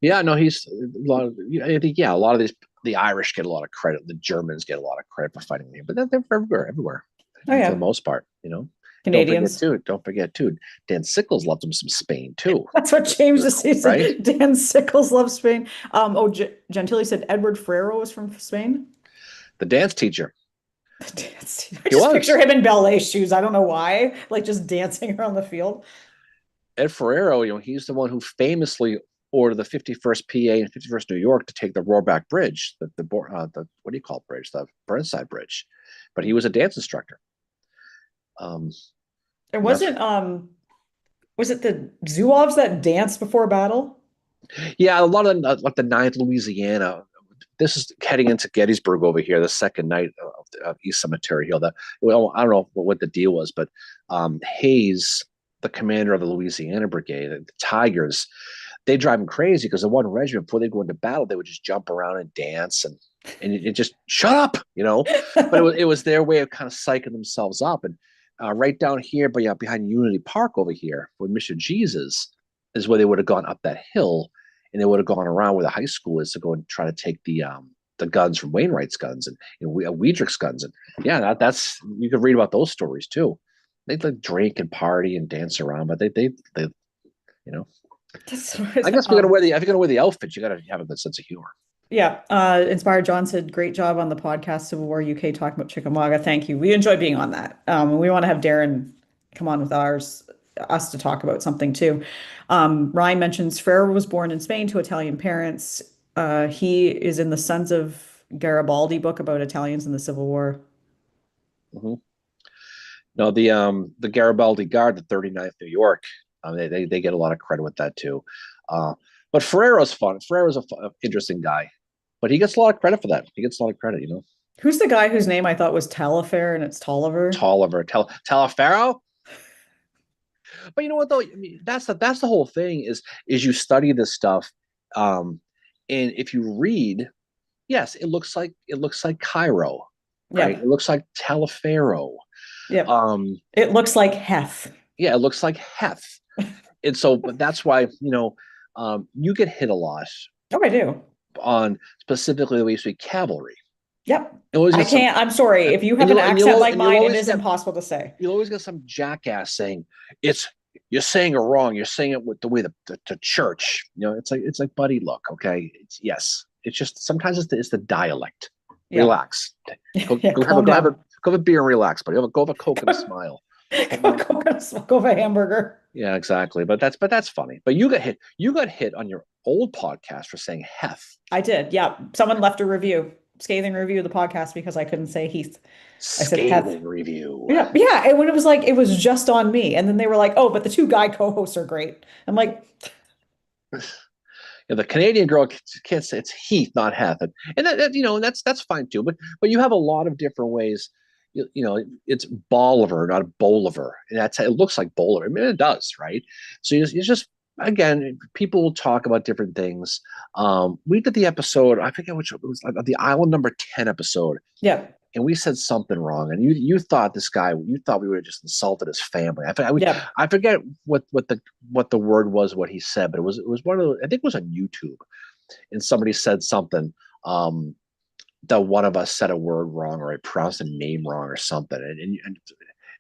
yeah. No, he's a lot of. I think a lot of these the Irish get a lot of credit. The Germans get a lot of credit for fighting him, but they're everywhere Oh, for the yeah. most part. You know. Canadians. Don't forget too. Dan Sickles loved him some Spain too. That's what changed the season. Right? Dan Sickles loves Spain. Gentili said Edward Ferrero was from Spain. The dance teacher. Dance. I He just was. picture him in ballet shoes. I don't know why, like just dancing around the field. Ed Ferrero, he's the one who famously ordered the 51st PA and 51st New York to take the Roebuck Bridge, the what do you call it, bridge, the Burnside Bridge, but he was a dance instructor. It wasn't was it the Zouaves that danced before battle? Yeah, a lot of like the 9th Louisiana. This is heading into Gettysburg over here, the second night of East Cemetery Hill. I don't know what the deal was, but Hayes, the commander of the Louisiana Brigade, the Tigers, they drive him crazy because the one regiment, before they go into battle, they would just jump around and dance and it just shut up, But it was their way of kind of psyching themselves up. And right down here, but yeah, behind Unity Park over here, where Mr. Jesus is where they would have gone up that hill, and they would have gone around where the high school is to go and try to take the guns from Wainwright's guns and Weidrich's guns. And yeah, that's you could read about those stories too. They'd like drink and party and dance around, but they I guess if you're gonna wear the outfit, you gotta have a good sense of humor. Yeah. Inspired John said, great job on the podcast, Civil War UK, talking about Chickamauga. Thank you. We enjoy being on that. We want to have Darren come on with us to talk about something too. Ryan mentions Ferrer was born in Spain to Italian parents. He is in the Sons of Garibaldi book about Italians in the Civil War. Mm-hmm. No, the Garibaldi Guard, the 39th New York, they get a lot of credit with that too. But Ferrero's fun. Ferrero's an interesting guy, but he gets a lot of credit for that. He gets a lot of credit, Who's the guy whose name I thought was Taillefer and it's Tolliver? Taillefer. But you know what though? I mean, that's the whole thing is you study this stuff, and if you read, yes, it looks like Cairo, right? Yeah. It looks like Taliaferro. Yeah. It looks like Heth. Yeah, it looks like Heth. And so, but that's why, you get hit a lot. Oh, I do. On specifically the way you speak cavalry. Yep. I can't. I'm sorry. If you have an accent like mine, it is impossible to say. You'll always get some jackass saying you're saying it wrong. You're saying it with the way the church. It's like, buddy, look, okay. Yes. It's just sometimes it's the dialect. Yeah. Relax. Go have a beer and relax, buddy. Go have a Coke and a smile. Go have a hamburger. Yeah, exactly. But that's funny. But you got hit on your old podcast for saying Heth. I did. Yeah. Someone left a review scathing review of the podcast because I couldn't say Heath. I said Heath. Scathing review. Yeah, yeah. And when it was like it was just on me, and then they were like, "Oh, but the two guy co-hosts are great." I'm like, Yeah, the Canadian girl can't say it's Heath, not Heth, and that's fine too. But you have a lot of different ways. It's Bolivar, not Bolivar, and that's it looks like Bolivar. I mean, it does, right? So it's just again, people will talk about different things. We did the episode, I forget which it was, like the Island Number 10 episode, yeah, and we said something wrong, and you thought you thought we would have just insulted his family. yeah, I forget what the word was, what he said, but it was one of the, I think it was on YouTube, and somebody said something that one of us said a word wrong or I pronounced a name wrong or something, and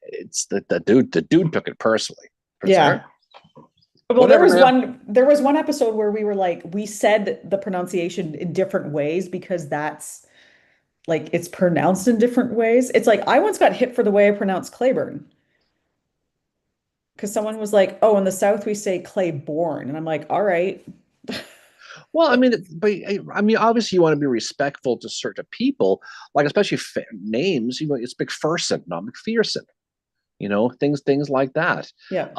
it's the dude took it personally. yeah. Well, Whatever, man. there was one episode where we were like, we said the pronunciation in different ways because that's like it's pronounced in different ways. It's like I once got hit for the way I pronounced Claiborne because someone was like, "Oh, in the South we say Claiborne," and I'm like, "All right." Well, I mean, but I mean, obviously, you want to be respectful to certain people, like especially names. It's McPherson, not McPherson. Things like that. Yeah,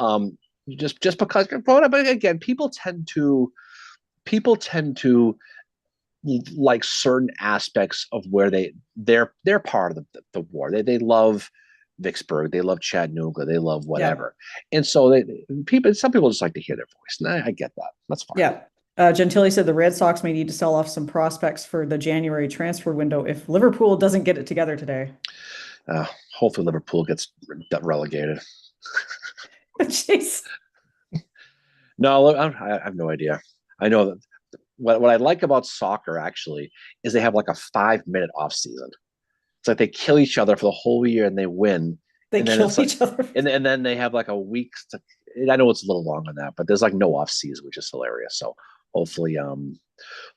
Just because, but again, people tend to like certain aspects of where they're part of the war. They love Vicksburg, they love Chattanooga, they love yeah, whatever, and so some people just like to hear their voice, and I get that. That's fine. yeah. Gentili said the Red Sox may need to sell off some prospects for the January transfer window if Liverpool doesn't get it together today. Hopefully, Liverpool gets relegated. Jeez. No, I have no idea. I know that what I like about soccer actually is they have like a 5 minute off season. It's like they kill each other for the whole year and they win, They and then kill it's like, each other. and then they have like a week. I know it's a little long on that, but there's like no off season, which is hilarious. So hopefully,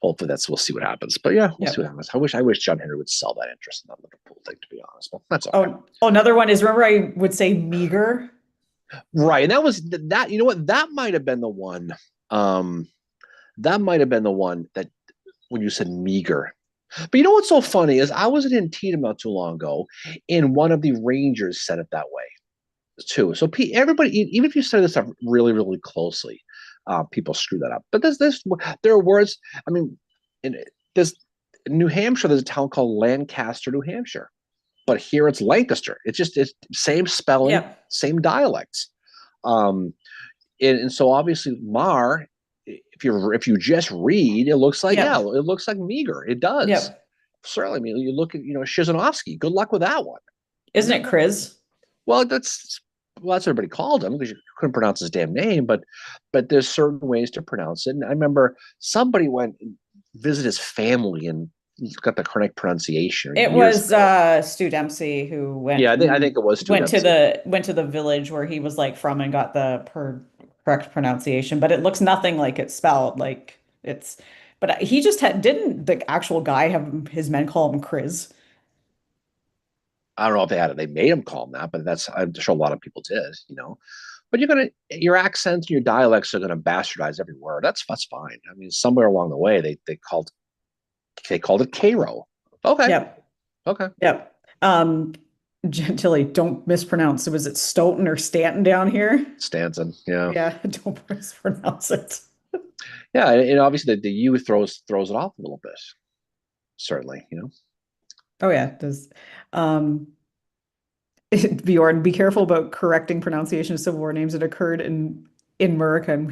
hopefully we'll see what happens. But yeah, we'll see what happens. I wish John Henry would sell that interest in that Liverpool thing, to be honest. But that's okay. Oh, another one is remember I would say meager. Right, and that was that. You know what? That might have been the one. Um, that might have been the one that when you said meager. But you know what's so funny is I was in Antietam not too long ago, and one of the Rangers said it that way too. So everybody, even if you say this stuff really, really closely, people screw that up. But there are words. I mean, there's in New Hampshire. There's a town called Lancaster, New Hampshire, but here it's Lancaster. It's same spelling, Yeah. same dialects. And so obviously Mar, if you just read, it looks like Yeah. it looks like meager. It does. Yeah. Certainly. I mean, you look at Shizanovsky. Good luck with that one. Isn't it Chris? Well, that's what everybody called him because you couldn't pronounce his damn name. But there's certain ways to pronounce it. And I remember somebody went and visited his family and got the correct pronunciation. It was Stu Dempsey who went. Yeah, I think it was Stu went Dempsey. to the village where he was like from and got the correct pronunciation. But it looks nothing like it's spelled. Like it's. But he just didn't the actual guy have his men call him Chris? I don't know if they made him call him that, but I'm sure a lot of people did. But your accents and your dialects are gonna bastardize every word. That's fine. I mean, somewhere along the way they called it Cairo. Okay. Yep. Okay. Yep. Gentilly, don't mispronounce. Was it Stoughton or Stanton down here? Stanton. Yeah. Yeah, don't mispronounce it. Yeah, and obviously the U throws it off a little bit. Certainly. Oh yeah, it does. Um, Bjorn, be careful about correcting pronunciation of Civil War names that occurred in America, and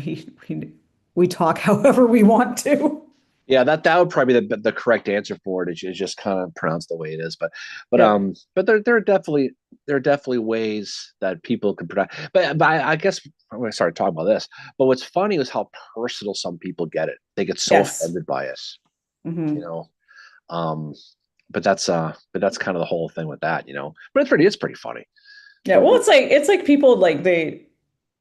we talk however we want to. Yeah, that would probably be the correct answer for it. Is just kind of pronounced the way it is, but Yep. but there are definitely ways that people can pronounce. But I guess I'm going to start talking about this. But what's funny is how personal some people get it. They get so Yes. offended by it. Mhm. But that's kind of the whole thing with that. But it's pretty funny. Yeah, well, it's like people like they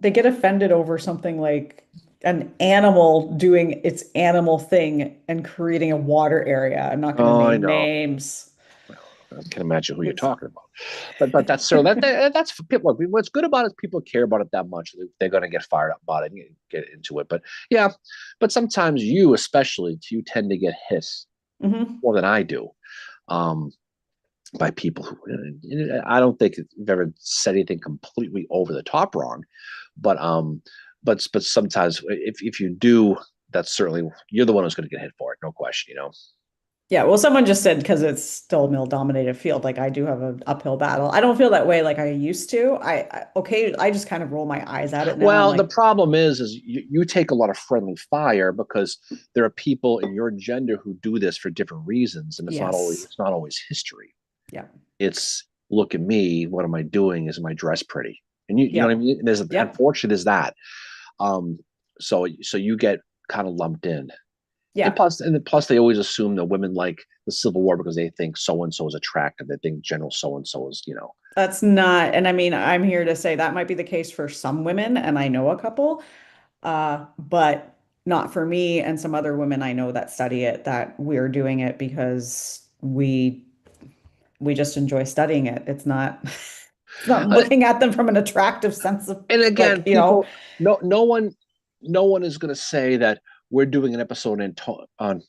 get offended over something like an animal doing its animal thing and creating a water area. I'm not going to I name know. names. I can imagine who you're talking about, but that's so that's for people. What's good about it is people care about it that much. They're going to get fired up about it and get into it. But yeah, but sometimes you tend to get hit more than I do. Um, by people who I don't think you've ever said anything completely over the top wrong, but sometimes if you do, that's certainly you're the one who's going to get hit for it, no question. Yeah, well, someone just said because it's still a male dominated field, like I do have an uphill battle. I don't feel that way like I used to. Okay, I just kind of roll my eyes at it now. I'm Well, the like, problem is you take a lot of friendly fire because there are people in your gender who do this for different reasons, and yes. it's not always history. Yeah. It's look at me, what am I doing? Is my dress pretty? And you know what I Yep. mean? There's Yep. unfortunate is that. Um, so you get kind of lumped in. Yeah. And plus they always assume that women like the Civil War because they think so and so is attractive. They think General so and so is, That's not, and I mean, I'm here to say that might be the case for some women, and I know a couple, but not for me and some other women I know that study it, that we're doing it because we just enjoy studying it. It's not it's not uh, looking at them from an attractive sense of and like, again, people, no one is going to say that we're doing an episode on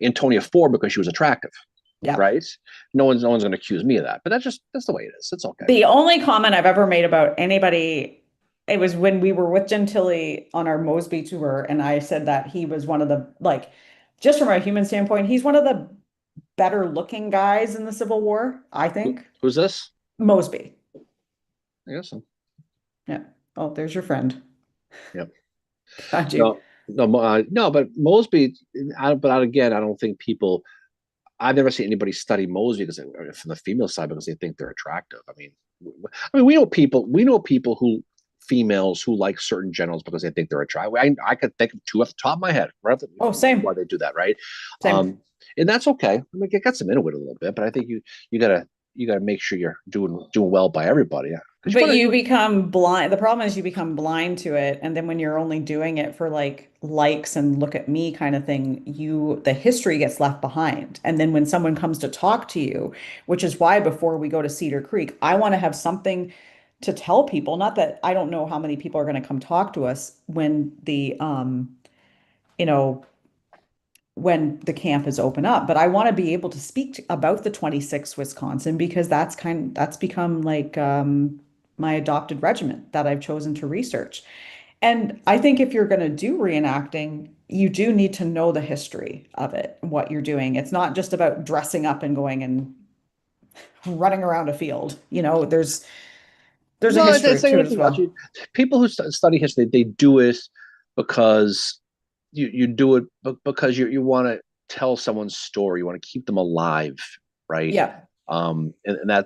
Antonia Ford because she was attractive, yeah. right? No one's going to accuse me of that, but that's the way it is. It's okay. The only comment I've ever made about anybody, it was when we were with Gentili on our Mosby tour, and I said that he was one of the, like, just from a human standpoint, he's one of the better looking guys in the Civil War, I think. Who's this? Mosby. I guess so. Yeah. Oh, there's your friend. Yep. Got you. No, but Mosby. Again, I don't think people. I've never seen anybody study Mosby because from the female side because they think they're attractive. We know people. We know people who females who like certain generals because they think they're attractive. I could think of two off the top of my head. Right? Oh, Why same. they do that, right? Same. And that's okay. I mean, it gets them into it a little bit, but I think you gotta make sure you're doing well by everybody. Yeah, because But you become blind. The problem is you become blind to it. And then when you're only doing it for like likes and look at me kind of thing, the history gets left behind. And then when someone comes to talk to you, which is why before we go to Cedar Creek, I want to have something to tell people. Not that I don't know how many people are going to come talk to us when you know, when the camp is open up, but I want to be able to speak about the 26 Wisconsin because that's become like my adopted regiment that I've chosen to research. And I think if you're going to do reenacting, you do need to know the history of it, what you're doing. It's not just about dressing up and going and running around a field. There's a No, history it's like to it as anything else. well. People who study history, they do it because you do it because you want to tell someone's story. You want to keep them alive, right? Yeah. And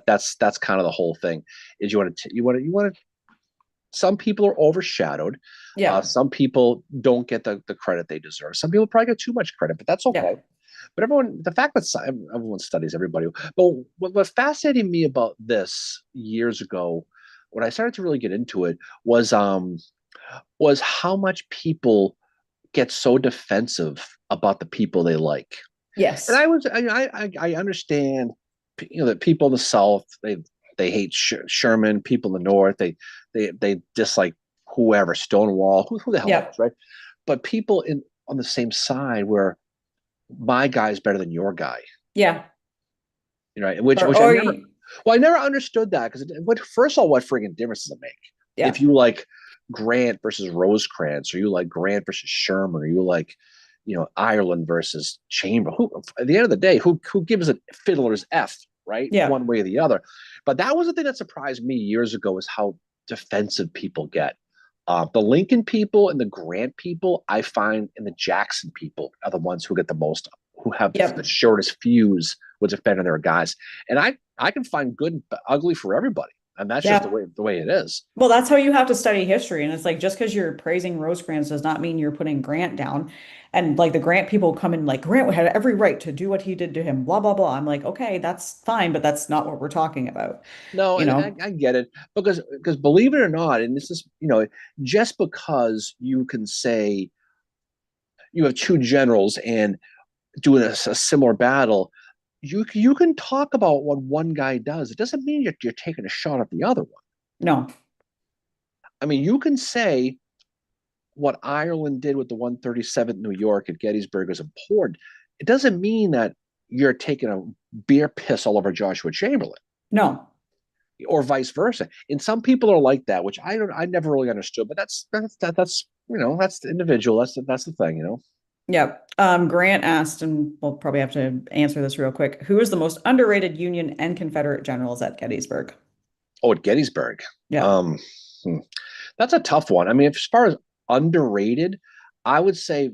that's kind of the whole thing. Is you want to. Some people are overshadowed. Yeah. Some people don't get the credit they deserve. Some people probably get too much credit, but that's Yeah. okay. But the fact that everyone studies everybody. But what fascinated me about this years ago, when I started to really get into it, was how much people get so defensive about the people they like. And Yes. I understand, that people in the South they hate Sherman. People in the North they dislike whoever Stonewall, who the hell Yeah. knows, right? But people in on the same side where my guy is better than your guy, Yeah. which Or I never understood that because what first of all, what friggin' difference does it make if yeah. you like Grant versus Rosecrans, or you like Grant versus Sherman, or you like, Ireland versus Chamber? Who at the end of the day, who gives a fiddler's f, right, Yeah. one way or the other? But that was the thing that surprised me years ago is how defensive people get. The Lincoln people and the Grant people, I find, and the Jackson people are the ones who get the most, who have the Yep. shortest fuse with defending their guys. And I can find good and ugly for everybody, and that's just Yeah. the way it is. Well, that's how you have to study history. And it's like just because you're praising Rosecrans does not mean you're putting Grant down. And like the Grant people come in like Grant had every right to do what he did to him, blah, blah, blah. I'm like, okay, that's fine, but that's not what we're talking about, No, you and know? I get it because believe it or not, and this is, just because you can say you have two generals and doing a similar battle, you can talk about what one guy does. It doesn't mean you're taking a shot at the other one. No. I mean, you can say what Ireland did with the 137th New York at Gettysburg is important. it doesn't mean that you're taking a beer piss all over Joshua Chamberlain No. or vice versa. And some people are like that, which I never really understood. But that's that's the individual. That's the thing, Yep. Grant asked, and we'll probably have to answer this real quick. Who is the most underrated Union and Confederate generals at Gettysburg? Oh, at Gettysburg. Yeah. Um, hmm. That's a tough one. I mean, as far as underrated, I would say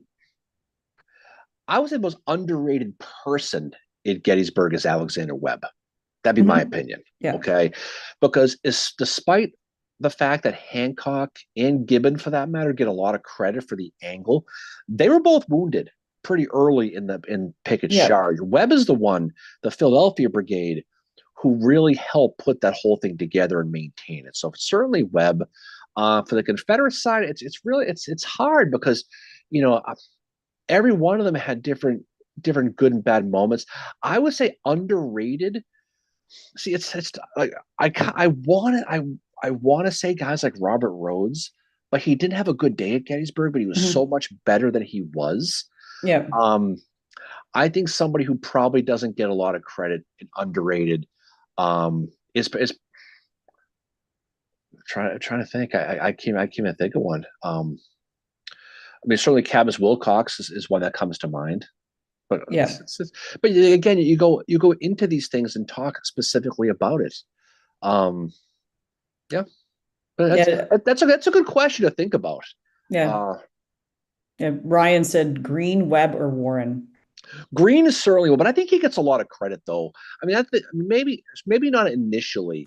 the most underrated person at Gettysburg is Alexander Webb. That'd be my Mhm. opinion. Yeah. Okay. Because despite the fact that Hancock and Gibbon, for that matter, get a lot of credit for the angle, they were both wounded pretty early in Pickett's Yeah. charge. Webb is the one, the Philadelphia Brigade, who really helped put that whole thing together and maintain it. So certainly Webb. For the Confederate side, it's really it's hard because you know every one of them had different good and bad moments. I would say underrated. See, it's like I want to say guys like Robert Rhodes, but he didn't have a good day at Gettysburg, but he was so Mhm. much better than he was. Yeah. Um, I think somebody who probably doesn't get a lot of credit and underrated is trying to think. I can't even think of one. I mean, certainly Cabas Wilcox is one that comes to mind. But Yeah. but again, you go into these things and talk specifically about it. Um, yeah, but Yeah. that's a good question to think about. Yeah. Uh, Yeah. Ryan said Green, Webb, or Warren. Green is certainly one, but I think he gets a lot of credit though. I mean, maybe not initially.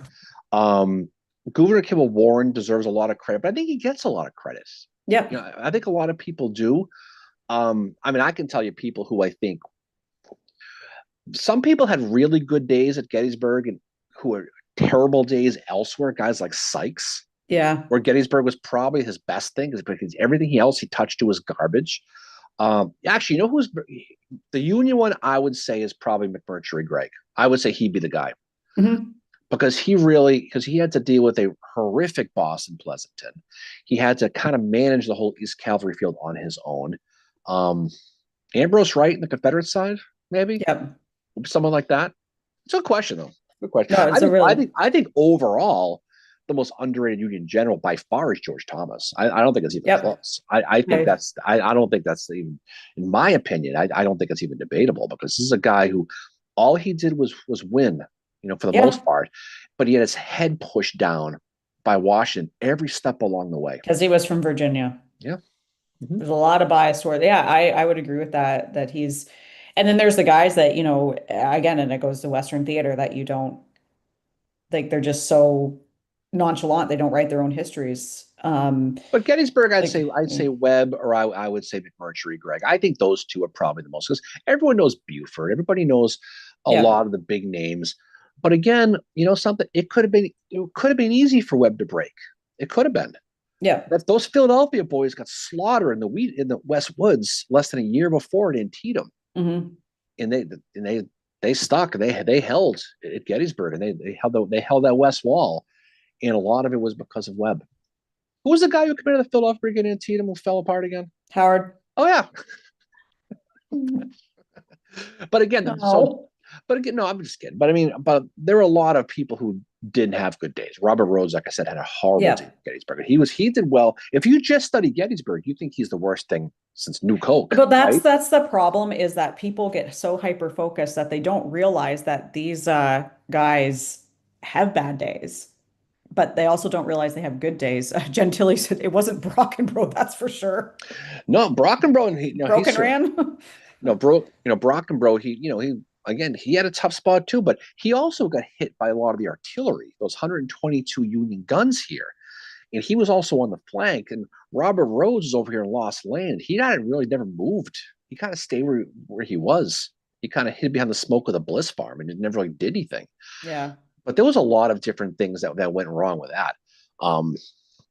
Um, Gouverneur Kimball Warren deserves a lot of credit, but I think he gets a lot of credit. Yep. I think a lot of people do. I mean, I can tell you people who I think some people had really good days at Gettysburg and who are terrible days elsewhere. Guys like Sykes, Yeah. where Gettysburg was probably his best thing, is because everything else he touched to was garbage. Actually, who's the Union one? I would say is probably McMurtry Greg. I would say he'd be the guy Hmm. because he had to deal with a horrific boss in Pleasanton. He had to kind of manage the whole East Cavalry Field on his own. Um, Ambrose Wright in the Confederate side, maybe Yep. someone like that. It's a good question though. Good question. No, I it's a think I really, think I think overall the most underrated Union general by far is George Thomas. I don't think it's even yep. close. I think I, I don't think that's even in my opinion. I don't think it's even debatable because this is a guy who all he did was win, for the yeah. most part, but he had his head pushed down by Washington every step along the way. Because he was from Virginia. Yeah. Mm-hmm. There's a lot of bias toward, yeah, I would agree with that, that he's, and then there's the guys that, again, and it goes to Western theater that you don't, like, they're just so nonchalant. They don't write their own histories. But Gettysburg, I'd Like, say I'd say Webb, or I would say McMurtry, Greg. I think those two are probably the most because everyone knows Buford. Everybody knows a yeah, lot of the big names. But again, something it could have been easy for Webb to break. It could have been. yeah. That those Philadelphia boys got slaughtered in the West Woods less than a year before at Antietam, Hmm. and they stuck and they held at Gettysburg and they held that West Wall, and a lot of it was because of Webb. Who was the guy who committed the Philadelphia Brigade in Antietam who fell apart again? Howard. Oh yeah, but again, No. but again, no, I'm just kidding. But I mean, but there were a lot of people who didn't have good days. Robert Rhodes, like I said, had a horrible day Yeah. at Gettysburg. He did well. If you just study Gettysburg, you think he's the worst thing since New Coke, But that's right? that's the problem, is that people get so hyper focused that they don't realize that these guys have bad days, but they also don't realize they have good days. Gentili said it wasn't Brockenbrough, that's for sure. No, Brockenbrough, he no, Broken he's ran. no bro, Brockenbrough, he again he had a tough spot too, but he also got hit by a lot of the artillery, those 122 Union guns here. And he was also on the flank. And Robert Rhodes was over here in Lost Land. He not really never moved. He kind of stayed where he was. He kind of hid behind the smoke of the Bliss farm and never really did anything. Yeah. But there was a lot of different things that went wrong with that. Um,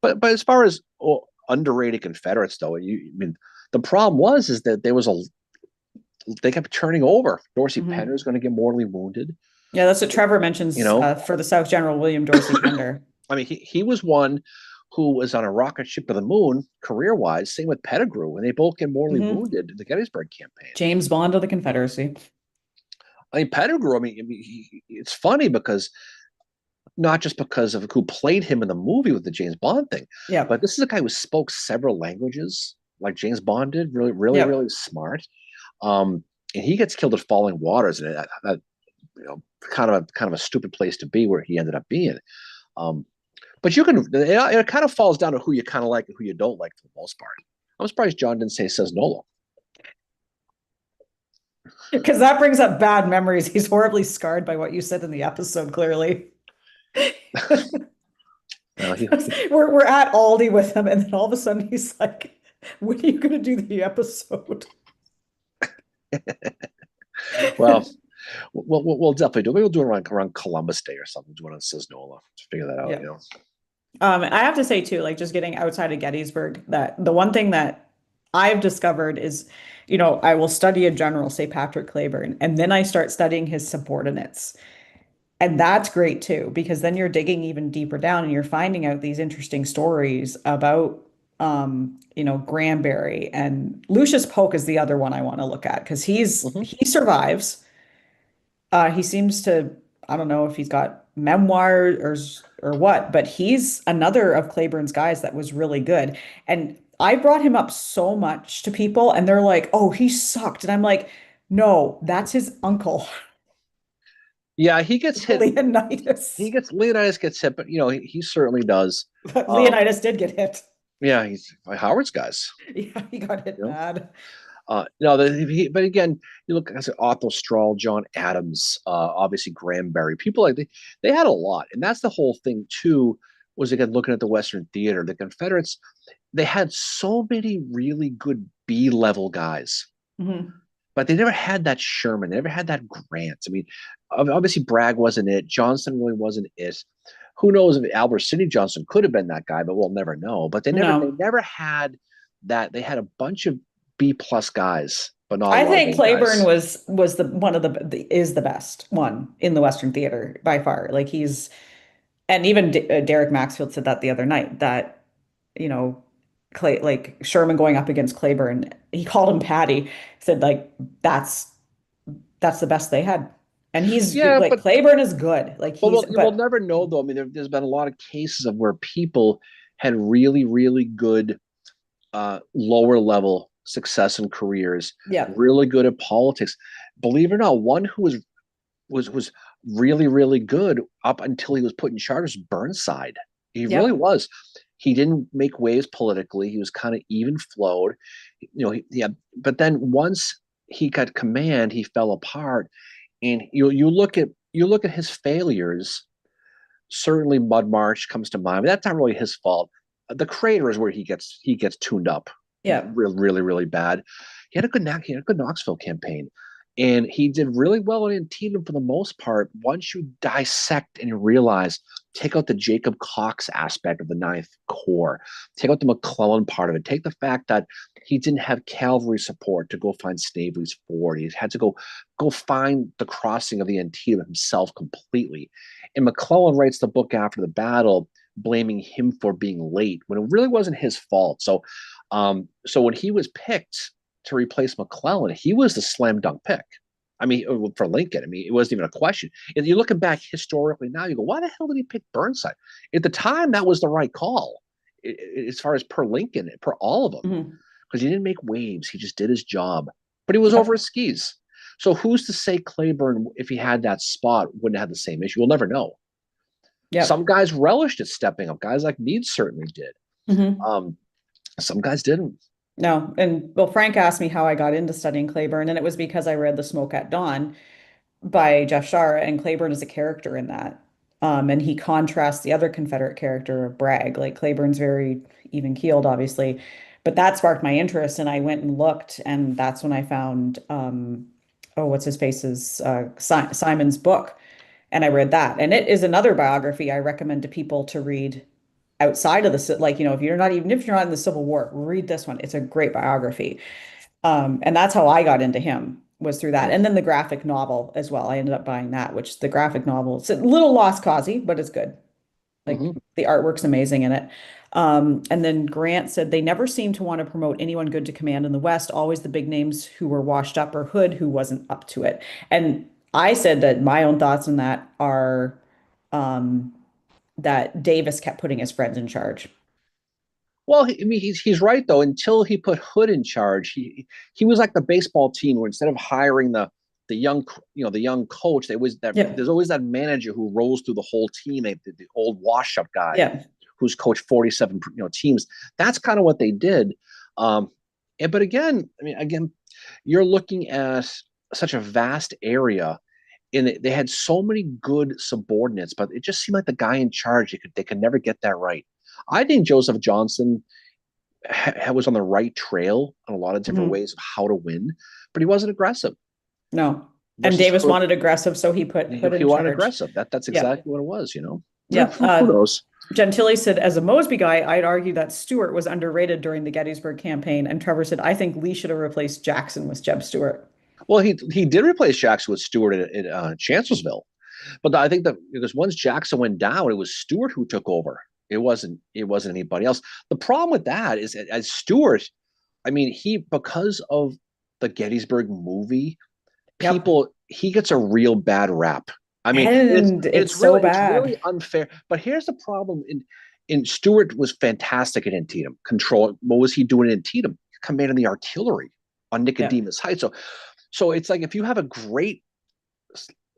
but as far as underrated Confederates, though, I mean, the problem is that they kept turning over. Dorsey Hmm. Penner is going to get mortally wounded. Yeah, that's what Trevor You mentions know, for the South General William Dorsey Pender. I mean, he was one who was on a rocket ship to the moon career-wise. Same with Pettigrew, and they both get mortally Hmm. wounded in the Gettysburg campaign. James Bond of the Confederacy. I mean, Pettigrew. It's funny because not just because of who played him in the movie with the James Bond thing, but Yep. this is a guy who spoke several languages, like James Bond did. Really, really, Yep. really smart. And he gets killed at Falling Waters, and kind of a stupid place to be where he ended up being. Um, but it kind of falls down to who you kind of like and who you don't like for the most part. I'm surprised John didn't say says Nola. Because that brings up bad memories. He's horribly scarred by what you said in the episode, clearly. He, We're at Aldi with him, and then all of a sudden he's like, when are you going to do the episode? well, we'll definitely do. Maybe we'll do it around Columbus Day or something. Do one on says Nola to figure that out. Yeah. I have to say too, like just getting outside of Gettysburg, that the one thing that I've discovered is, I will study a general, say Patrick Cleburne, and then I start studying his subordinates. And that's great too, because then you're digging even deeper down and you're finding out these interesting stories about, Granbury, and Lucius Polk is the other one I want to look at because Mhm. he survives. He seems to, I don't know if he's got memoirs or what, but he's another of Claiborne's guys that was really good. And I brought him up so much to people, and they're like, "Oh, he sucked," and I'm like, "No, that's his uncle, Yeah, he gets hit. Leonidas." Leonidas gets hit, but he certainly does. But Um, Leonidas did get hit. yeah, he's Howard's guys. Yeah, he got hit bad. No, but again, you look at Otto Strahl, John Adams, obviously Granbury, people like they had a lot, and that's the whole thing too. Was again looking at the Western theater, the Confederates, they had so many really good B level guys, Hmm. but they never had that Sherman, they never had that Grant. I mean, obviously Bragg wasn't it, Johnson really wasn't it. Who knows if Albert Sidney Johnson could have been that guy, but we'll never know. But they No, never had that. They had a bunch of B plus guys, but not a I lot of think A Claiborne guys. was the one of is the best one in the Western theater by far. Like he's and even Derek Maxfield said that the other night that, you know, like Sherman going up against Claiborne, he called him Patty, said like that's the best they had. And he's Yeah, like Claiborne is good. Like but he's we'll but never know though. I mean, there's been a lot of cases of where people had really, really good lower level success in careers, yeah. really good at politics. Believe it or not, one who was really, really good up until he was put in charge was Burnside. He really Yep. was. He didn't make waves politically. He was kind of even flowed. Yeah. But then once he got command, he fell apart. And you look at his failures. Certainly, Mud March comes to mind. But that's not really his fault. The Crater is where he gets tuned up, Yeah. really, really, really bad. He had a good Knoxville campaign, and he did really well in Antietam for the most part. Once you dissect and you realize, take out the Jacob Cox aspect of the Ninth Corps, take out the McClellan part of it, take the fact that he didn't have cavalry support to go find Snavely's Ford. He had to go find the crossing of the Antietam himself completely. And McClellan writes the book after the battle, blaming him for being late when it really wasn't his fault. So when he was picked to replace McClellan, he was the slam dunk pick. I mean, for Lincoln, I mean, it wasn't even a question. And you're looking back historically now, you go, why the hell did he pick Burnside? At the time, that was the right call, as far as per Lincoln, per all of them, Mhm. because he didn't make waves. He just did his job, but he was over Yep. his skis. So who's to say Claiborne, if he had that spot, wouldn't have the same issue? We'll never know. Some Yep. guys relished at stepping up. Guys like Meade certainly did. Hmm. Um, some guys didn't. No. And well, Frank asked me how I got into studying Claiborne, and it was because I read The Smoke at Dawn by Jeff Shaara, and Claiborne is a character in that. And he contrasts the other Confederate character, Bragg. Like Claiborne's very even keeled, obviously, but that sparked my interest, and I went and looked, and that's when I found oh, what's his face's Simon's book, and I read that, and it is another biography I recommend to people to read outside of the like if you're not even if you're not in the Civil War, read this one. It's a great biography. And that's how I got into him was through that. And then the graphic novel as well. I ended up buying that, which the graphic novel, it's a little lost causey, but it's good. Like Mm-hmm. the artwork's amazing in it. And then Grant said they never seemed to want to promote anyone good to command in the West, always the big names who were washed up or Hood who wasn't up to it. And I said that my own thoughts on that are um, that Davis kept putting his friends in charge. Well, I mean, he's right though. Until he put Hood in charge, he was like the baseball team where instead of hiring the young the young coach, Yeah. there's always that manager who rolls through the whole team, the old wash up guy Yeah. who's coached 47 teams. That's kind of what they did. But again, I mean, again, you're looking at such a vast area, and they had so many good subordinates, but it just seemed like the guy in charge they could never get that right. I think Joseph Johnson was on the right trail in a lot of different Mhm. ways of how to win, but he wasn't aggressive. No. And Versus Davis Hood, wanted aggressive, so he put Hood he in wanted charge. aggressive. That's Yeah. exactly what it was. Yeah. Who knows? Gentili said, as a Mosby guy, I'd argue that Stewart was underrated during the Gettysburg campaign. And Trevor said, I think Lee should have replaced Jackson with Jeb Stuart. Well, he did replace Jackson with Stewart in Chancellorsville, but I think that because once Jackson went down, it was Stewart who took over. It wasn't anybody else. The problem with that is as Stewart, I mean, because of the Gettysburg movie, Yep. he gets a real bad rap. I mean, And it's so it's really bad. unfair. But here's the problem: in Stewart was fantastic at Antietam. Control. What was he doing in Antietam? Commanding the artillery on Yeah. Nicodemus Heights. So it's like if you have a great,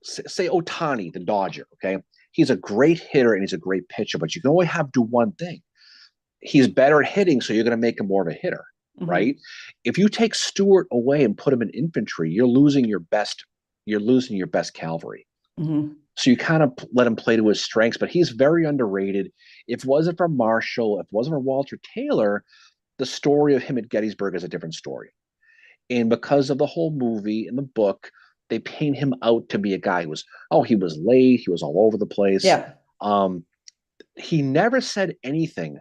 say Ohtani, the Dodger. Okay, he's a great hitter and he's a great pitcher, but you can only do one thing. He's better at hitting, so you're going to make him more of a hitter, Hmm. right? If you take Stewart away and put him in infantry, you're losing your best. You're losing your best cavalry. Hmm. So you kind of let him play to his strengths, but he's very underrated. If it wasn't for Marshall, if it wasn't for Walter Taylor, the story of him at Gettysburg is a different story. And because of the whole movie and the book, they paint him out to be a guy who he was late, he was all over the place. Yeah. Um, he never said anything.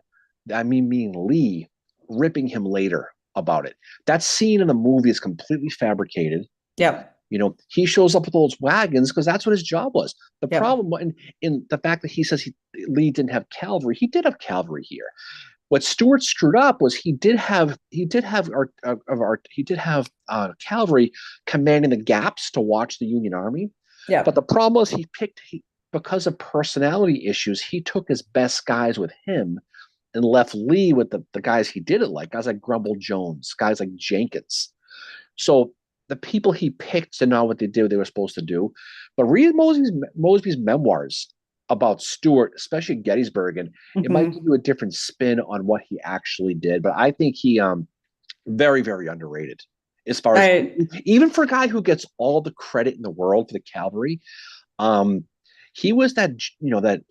I mean Lee ripping him later about it. That scene in the movie is completely fabricated. Yep. He shows up with those wagons because that's what his job was. The Yep. problem in the fact that he says Lee didn't have cavalry, he did have cavalry here. What Stuart screwed up was he did have cavalry commanding the gaps to watch the Union Army, but the Yep. problem was because of personality issues, he took his best guys with him and left Lee with the guys he did it like guys like Grumble Jones, guys like Jenkins. So the people he picked to know what they did, what they were supposed to do. But read Mosby's memoirs about Stewart, especially Gettysburg, and it might give Hmm. you a different spin on what he actually did. But I think he very, very underrated as far as I even for a guy who gets all the credit in the world for the cavalry. Um, he was that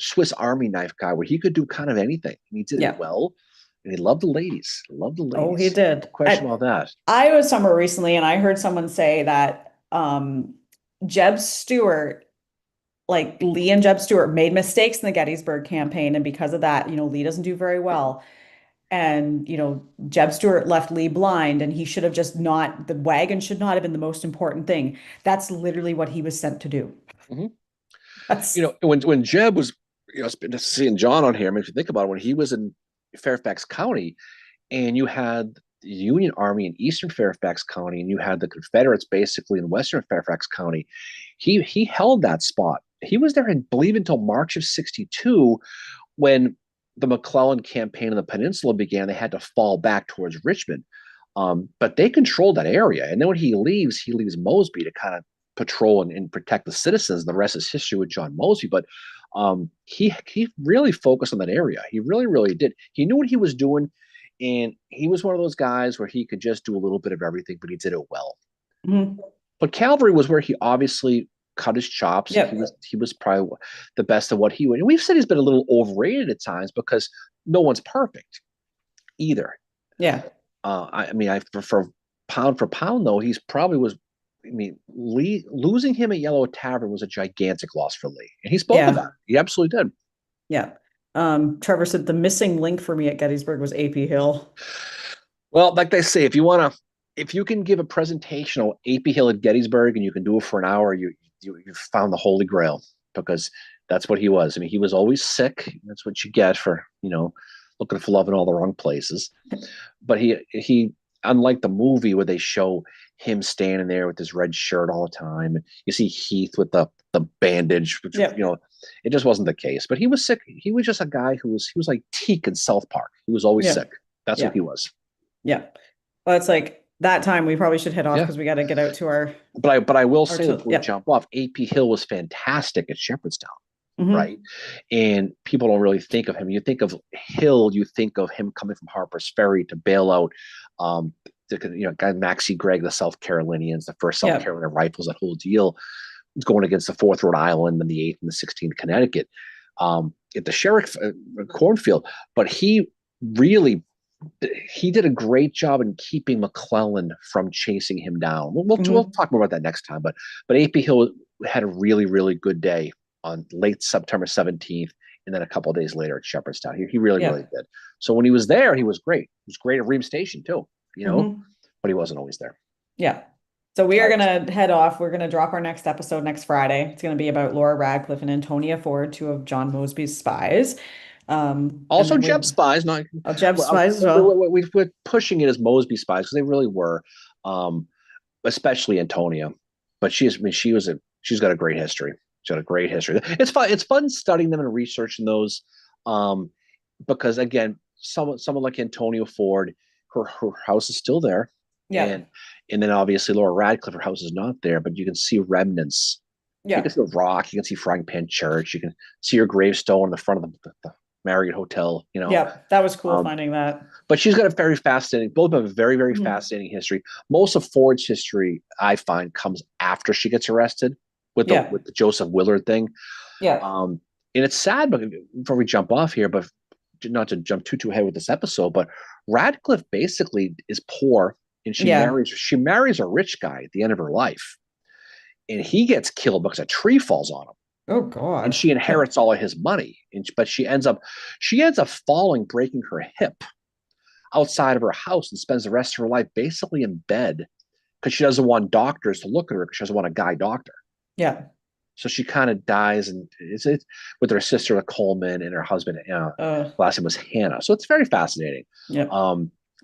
Swiss Army knife guy where he could do kind of anything, and he did it yeah. well. And he loved the ladies. Loved the Oh, he ladies. No did. question about that. I was somewhere recently and I heard someone say that Jeb Stuart, like Lee and Jeb Stuart, made mistakes in the Gettysburg campaign, and because of that, Lee doesn't do very well. And Jeb Stuart left Lee blind, and he should have just not, the wagon should not have been the most important thing. That's literally what he was sent to do. Mhm. That's When Jeb was, seeing John on here, I mean, if you think about it, when he was in Fairfax County, and you had the Union Army in Eastern Fairfax County, and you had the Confederates basically in Western Fairfax County, he held that spot. He was there, I believe, until March of '62, when the McClellan campaign in the peninsula began. They had to fall back towards Richmond, but they controlled that area. And then when he leaves Mosby to kind of patrol and protect the citizens. The rest is history with John Mosby. But he really focused on that area. He really, really did. He knew what he was doing, and he was one of those guys where he could just do a little bit of everything, but he did it well. mhm. But cavalry was where he obviously cut his chops, and he Yep. was he was probably the best of what he would. And we've said he's been a little overrated at times because no one's perfect either. Yeah. I mean, I for pound though, he's probably was. I mean, losing him at Yellow Tavern was a gigantic loss for Lee, and he spoke about Yeah. it. He absolutely did. Yeah. Trevor said the missing link for me at Gettysburg was AP Hill. Well, like they say, if you can give a presentation on AP Hill at Gettysburg and you can do it for an hour, you found the holy grail because that's what he was. I mean, he was always sick. That's what you get for looking for love in all the wrong places. But he unlike the movie where they show him standing there with his red shirt all the time, and you see Heath with the bandage, which Yep. it just wasn't the case. But he was sick. He was just a guy he was like Teak in South Park. He was always Yeah. sick. That's Yeah. what he was. Yeah. Well, it's like that time we probably should head off Yeah. because we got to get out to our. But I will say to- before yeah. we jump off, AP Hill was fantastic at Shepherdstown. Mhm. Right? And people don't really think of him. You think of Hill, you think of him coming from Harper's Ferry to bail out guy Maxie Gregg, the South Carolinians, the first South Yeah. Carolina Rifles, that whole deal, going against the 4th Rhode Island and the 8th and the 16th Connecticut at the Sheriff cornfield. But he did a great job in keeping McClellan from chasing him down. We'll talk more about that next time. But AP Hill had a really, really good day on late September 17th, and then a couple of days later at Shepherdstown. He really, Yeah. really did. So when he was there, he was great. He was great at Ream Station too, Mhm. but he wasn't always there. Yeah. So we are going to head off. We're going to drop our next episode next Friday. It's going to be about Laura Radcliffe and Antonia Ford, 2 of John Mosby's spies. Also, and then Jeb spies. Not Jeb spies as well. We're pushing it as Mosby spies because they really were, especially Antonia. But she's got a great history. She's got a great history. It's fun. It's fun studying them and researching those, because again, someone like Antonia Ford, her house is still there. Yeah. And then obviously Laura Radcliffe, her house is not there, but you can see remnants. Yeah. You can see the rock. You can see Frying Pan Church. You can see her gravestone in the front of the Marriott Hotel. Yeah, that was cool finding that. But she's got a very fascinating. Both have a very, very Mhm. fascinating history. Most of Ford's history, I find, comes after she gets arrested with the Joseph Willard thing. Yeah. And it's sad, but before we jump off here, but not to jump too ahead with this episode, but Radcliffe basically is poor, and she marries a rich guy at the end of her life, and he gets killed because a tree falls on him. Oh God. And she inherits all of his money, but she ends up falling, breaking her hip outside of her house, and spends the rest of her life basically in bed because she doesn't want doctors to look at her because she doesn't want a guy doctor. Yeah. So she kind of dies, and it's with her sister Coleman and her husband. Last name was Hannah. So it's very fascinating. Yeah.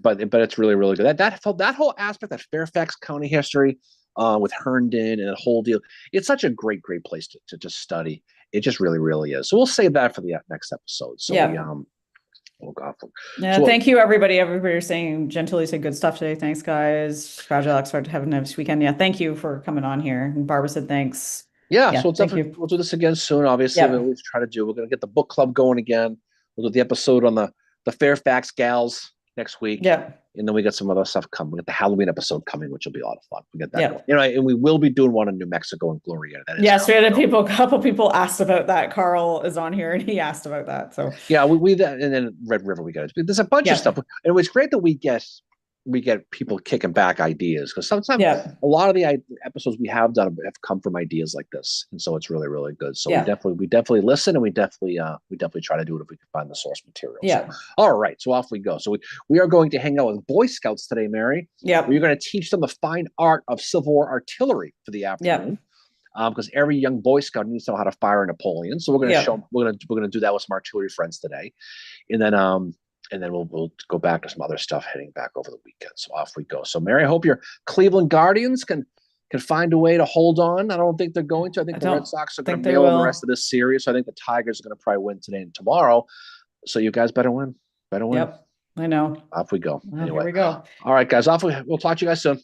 But it's really, really good. That whole aspect, that Fairfax County history, with Herndon and the whole deal, it's such a great place to just study. It just really, really is. So we'll save that for the next episode. So thank you everybody. Everybody was saying Gentilly said good stuff today. Thanks guys. Fragile X for having a nice weekend. Yeah, thank you for coming on here. And Barbara said thanks. Yeah, so we'll do this again soon. Obviously, we always try to do. We're going to get the book club going again. We'll do the episode on the Fairfax gals next week. Yeah. And then we got some other stuff coming. We got the Halloween episode coming, which will be a lot of fun. We get that going. And we will be doing one in New Mexico and Gloria. Yes, we had a couple people asked about that. Carl is on here and he asked about that. So yeah, we and then Red River we got it. There's a bunch of stuff. And it was great that we get people kicking back ideas, because sometimes a lot of the episodes we have done have come from ideas like this, and so it's really, really good. So we definitely listen, and we definitely try to do it if we can find the source material. Yeah. So, all right, so off we go. So we are going to hang out with Boy Scouts today, Mary. Yeah. We're going to teach them the fine art of Civil War artillery for the afternoon. Because every young Boy Scout needs to know how to fire a Napoleon. So we're going to show we're going to do that with some artillery friends today, and then we'll go back to some other stuff heading back over the weekend. So off we go. So Mary, I hope your Cleveland Guardians can find a way to hold on. I don't think they're going to. I think the Red Sox are going to bail on the rest of this series. So I think the Tigers are going to probably win today and tomorrow. So you guys better win. Yep, I know. Off we go. Well, here we go. All right, guys. We'll talk to you guys soon.